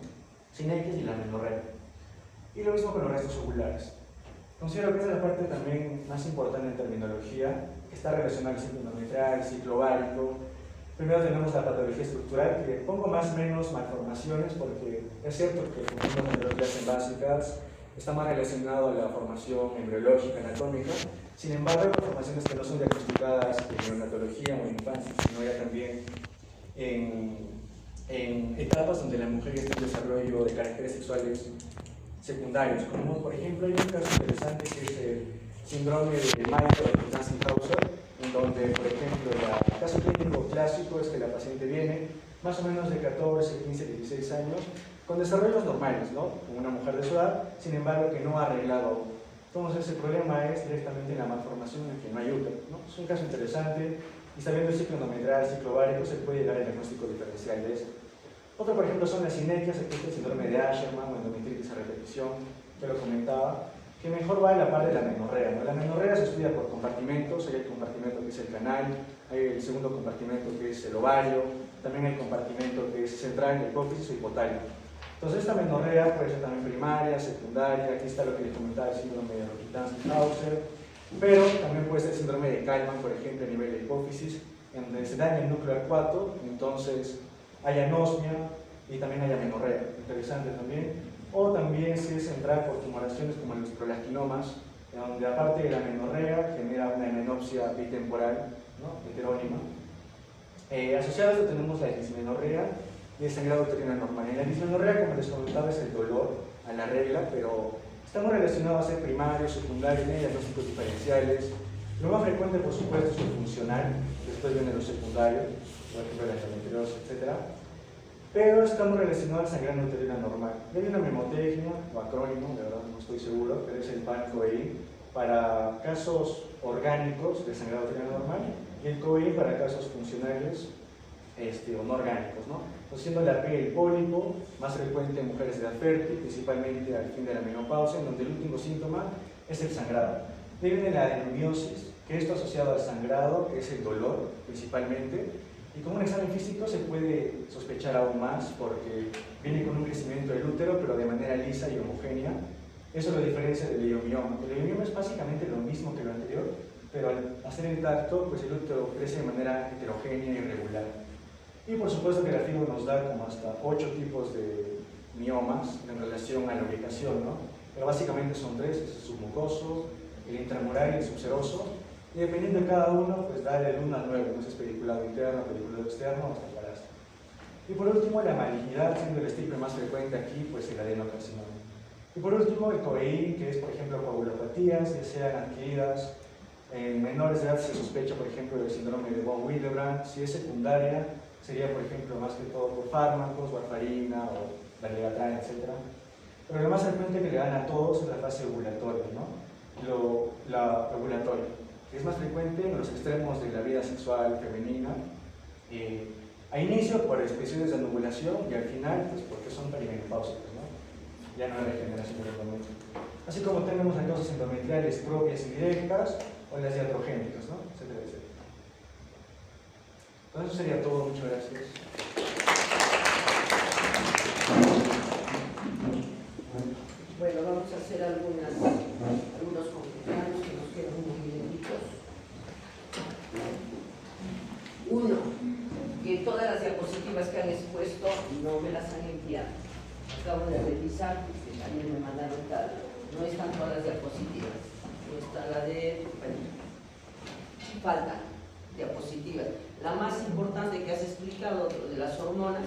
Sinequias y la amenorrea. Y lo mismo con los restos ovulares. Considero que esa es la parte también más importante en terminología, que está relacionada al ciclo endometrial, el ciclo ovárico. Primero tenemos la patología estructural, que pongo más o menos malformaciones, porque es cierto que confundimos endometriosis básicas, está más relacionado a la formación embriológica, anatómica. Sin embargo, hay formaciones que no son diagnosticadas en neonatología o en infancia, sino ya también en etapas donde la mujer está en desarrollo de caracteres sexuales secundarios, como por ejemplo hay un caso interesante que es el síndrome de Mayer o Nansen-Hauser, en donde, por ejemplo, el caso clínico clásico es que la paciente viene más o menos de 14, 15, 16 años, con desarrollos normales, ¿no? Como una mujer de su edad, sin embargo, que no ha arreglado aún. Entonces, el problema es directamente en la malformación en que no hay útero, ¿no? Es un caso interesante, y sabiendo el ciclo endometrial, el ciclo ovárico, se puede llegar al diagnóstico diferencial de esto. Otro, por ejemplo, son las sinequias, aquí está el síndrome de Asherman o endometritis a repetición, que lo comentaba, que mejor va a la par de la menorrea, ¿no? La menorrea se estudia por compartimentos, hay el compartimento que es el canal, hay el segundo compartimento que es el ovario, también hay el compartimento que es central, la hipófisis o hipotálamo. Entonces esta menorrea puede ser también primaria, secundaria, aquí está lo que les comentaba, el síndrome de Rokitansky-Hauser, pero también puede ser el síndrome de Kallmann, por ejemplo, a nivel de hipófisis, en donde se daña el núcleo arcuato, entonces hay anosmia y también hay amenorrea, interesante también. O también si es central por tumoraciones como los prolactinomas, en donde aparte de la amenorrea genera una menopsia bitemporal, ¿no? Heterónima. Asociado a esto tenemos la dismenorrea y el sangrado uterino normal. En la dismenorrea, como les comentaba, es el dolor a la regla, pero estamos relacionados a ser primarios, secundarios, tiene diagnósticos diferenciales. Lo más frecuente, por supuesto, es el funcional, después vienen los secundarios, por ejemplo, la endometriosis, etc. Pero estamos relacionados al sangrado uterino normal. Y hay una memotecnia, o acrónimo, de verdad no estoy seguro, pero es el PAN-COEI para casos orgánicos de sangrado uterino normal y el COEI para casos funcionales o no orgánicos, ¿no? Entonces, siendo la P el pólipo, más frecuente en mujeres de edad fértil, principalmente al fin de la menopausia, en donde el último síntoma es el sangrado. De ahí viene la adenomiosis, que esto asociado al sangrado, que es el dolor principalmente, y con un examen físico se puede sospechar aún más porque viene con un crecimiento del útero, pero de manera lisa y homogénea. Eso lo diferencia del leiomioma. El leiomioma es básicamente lo mismo que lo anterior, pero al hacer intacto, pues el útero crece de manera heterogénea y irregular. Y por supuesto que la fibra nos da como hasta 8 tipos de miomas en relación a la ubicación, ¿no? Pero básicamente son 3, es el submucoso, el intramural y el subseroso. Y dependiendo de cada uno, pues da del 1 al 9, no sé, es pediculado interno, pediculado externo o hasta el parásito. Y por último, la malignidad, siendo el estigma más frecuente aquí, pues el adenocarcinoma. Y por último, el COEI, que es, por ejemplo, coagulopatías, ya sean adquiridas en menores de edad, se sospecha, por ejemplo, del síndrome de von Willebrand. Si es secundaria, sería, por ejemplo, más que todo por fármacos, warfarina o dalegatrán, etc. Pero lo más frecuente que le dan a todos es la fase ovulatoria, ¿no? La ovulatoria, que es más frecuente en los extremos de la vida sexual femenina, a inicio por expresiones de anovulación y al final pues porque son perimenopáusicas, ¿no? Ya no hay regeneración del endometrio. Así como tenemos las causas endometriales propias y directas o las iatrogénicas, ¿no? Etcétera, etcétera. Entonces eso sería todo, muchas gracias. Bueno, vamos a hacer algunos comentarios que nos quedan muy minutitos. Uno, que todas las diapositivas que han expuesto no me las han enviado. Acabo de revisar, porque también me mandaron tal. No están todas las diapositivas. No está la de... Bueno, faltan diapositivas. La más importante que has explicado de las hormonas,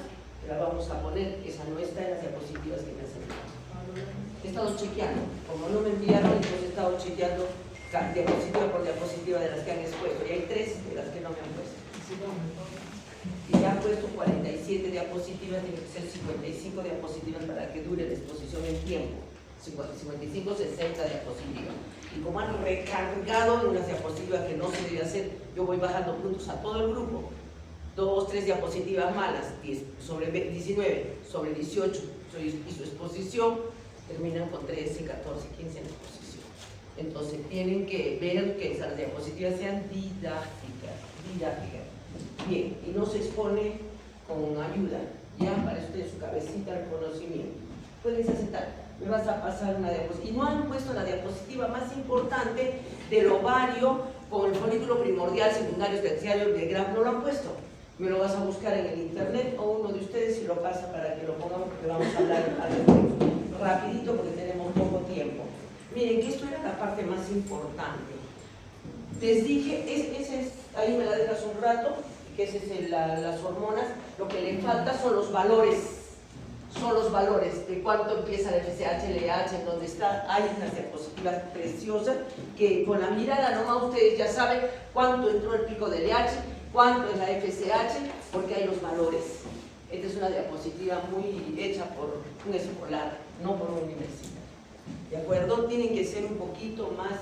la vamos a poner, esa no está en las diapositivas que me has enviado. He estado chequeando, como no me enviaron, entonces he estado chequeando diapositiva por diapositiva de las que han expuesto, y hay 3 de las que no me han puesto. Y ya han puesto 47 diapositivas, tiene que ser 55 diapositivas para que dure la exposición en tiempo. 55, 60 diapositivas. Y como han recargado en unas diapositivas que no se debe hacer, yo voy bajando puntos a todo el grupo. 2, 3 diapositivas malas, 10 sobre 19, sobre 18, y su exposición terminan con 13, 14, 15 en exposición. Entonces tienen que ver que esas diapositivas sean didácticas. Bien, y no se expone con ayuda, ya para usted su cabecita el conocimiento. Puedes aceptar, me vas a pasar una diapositiva. Y no han puesto la diapositiva más importante del ovario con el folículo primordial, secundario, terciario, de Graf, no lo han puesto. Me lo vas a buscar en el internet o uno de ustedes y lo pasa para que lo pongamos, porque vamos a hablar al respecto. Rapidito porque tenemos poco tiempo. Miren, que esto era la parte más importante. Les dije, ahí me la dejas un rato, que ese es las hormonas. Lo que le falta son los valores. Son los valores de cuánto empieza el FSH, el LH, en dónde está. Hay unas diapositivas preciosas que con la mirada nomás ustedes ya saben cuánto entró el pico del LH, cuánto es la FSH, porque hay los valores. Esta es una diapositiva muy hecha por un escolar, no por un universitario. ¿De acuerdo? Tienen que ser un poquito más,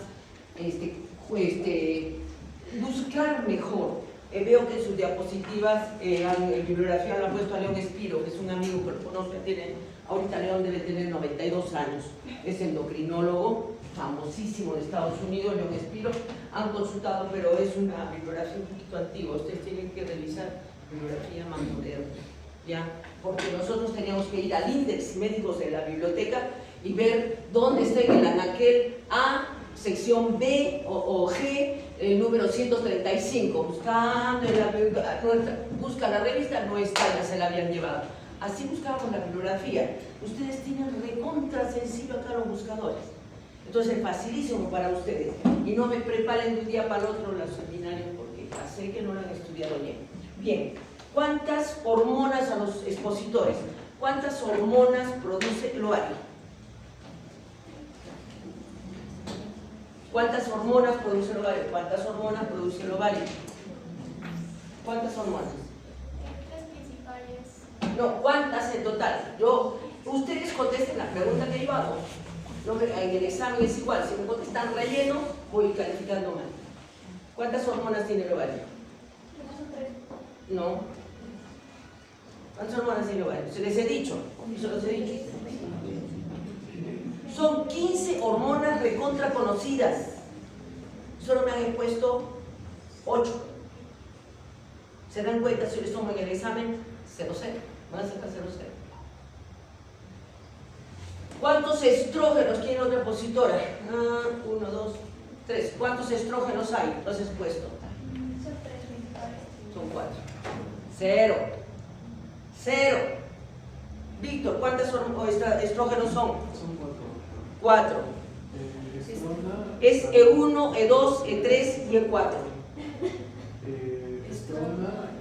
buscar mejor. Veo que en sus diapositivas, en bibliografía lo han puesto a León Espiro, que es un amigo que lo conozco, ahorita León debe tener 92 años, es endocrinólogo, famosísimo de Estados Unidos, León Espiro, han consultado, pero es una bibliografía un poquito antigua, ustedes tienen que revisar bibliografía más moderna, ¿ya? Porque nosotros teníamos que ir al índice médicos de la biblioteca y ver dónde está en el anaquel A, sección B o G, el número 135, buscando en busca la revista, no está, ya se la habían llevado. Así buscábamos la bibliografía. Ustedes tienen recontra sencillo acá los buscadores. Entonces es facilísimo para ustedes. Y no me preparen de un día para el otro los seminarios porque sé que no lo han estudiado bien. Bien, ¿cuántas hormonas a los expositores? ¿Cuántas hormonas produce el ovario? ¿Cuántas hormonas produce el ovario? ¿Cuántas hormonas produce el ovario? ¿Cuántas hormonas? Tres principales. No, ¿cuántas en total? Ustedes contesten la pregunta que yo hago. En el examen es igual, si me contestan relleno, voy calificando mal. ¿Cuántas hormonas tiene el ovario? No. ¿Cuántas hormonas tiene el ovario? Se les he dicho. Eso los he dicho. Son 15 hormonas recontra conocidas. Solo me han expuesto 8. ¿Se dan cuenta si les tomo en el examen? 0-0. Van a sacar 0-0. ¿Cuántos estrógenos quiere otra expositora? 1, 2, 3. ¿Cuántos estrógenos hay? Los he expuesto. Son 3 principales. Son 4. 0. 0. Víctor, ¿cuántos estrógenos son? Son 4. Es E1, E2, E3 y E4.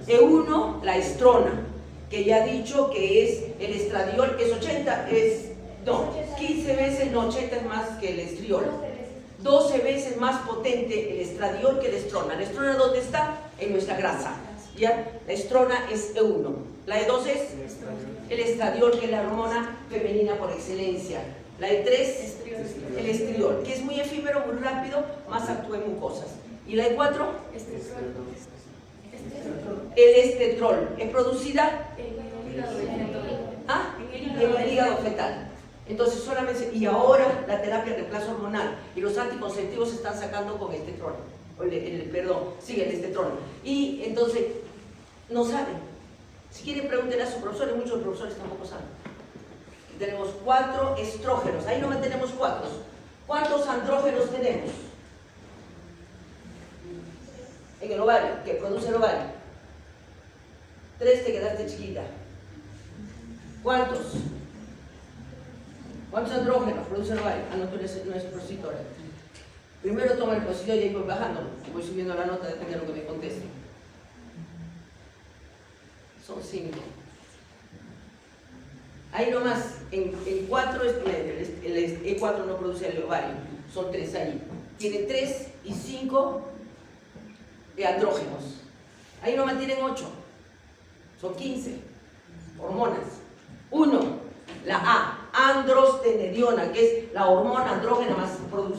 E1, la estrona, que ya he dicho que es el estradiol, que es 15 veces, no, 80 es más que el estriol. 12 veces más potente el estradiol que la estrona. ¿La estrona dónde está? En nuestra grasa. ¿Ya? La estrona es E1. La E2 es el estradiol, que es la hormona femenina por excelencia. La E3, el estriol, que es muy efímero, muy rápido, más actúa en mucosas. ¿Y la E4? El estetrol. ¿Es producida? En el hígado fetal. Entonces solamente, y ahora la terapia de reemplazo hormonal y los anticonceptivos se están sacando con estetrol. El estetrol. Y entonces, no saben. Si quieren pregunten a sus profesores, muchos profesores tampoco saben. Tenemos 4 estrógenos, ahí no tenemos 4. ¿Cuántos andrógenos tenemos? En el ovario, que produce el ovario. 3, te quedaste chiquita. ¿Cuántos? ¿Cuántos andrógenos produce el ovario? No, tú no eres expositora. Primero toma el expositor y ahí voy bajando, voy subiendo la nota, depende de lo que me conteste. Son 5. Ahí nomás, en 4, el E4 no produce el ovario, son 3 ahí. Tiene 3 y 5 de andrógenos. Ahí nomás tienen 8, son 15 hormonas. 1, la A, androstenediona, que es la hormona andrógena más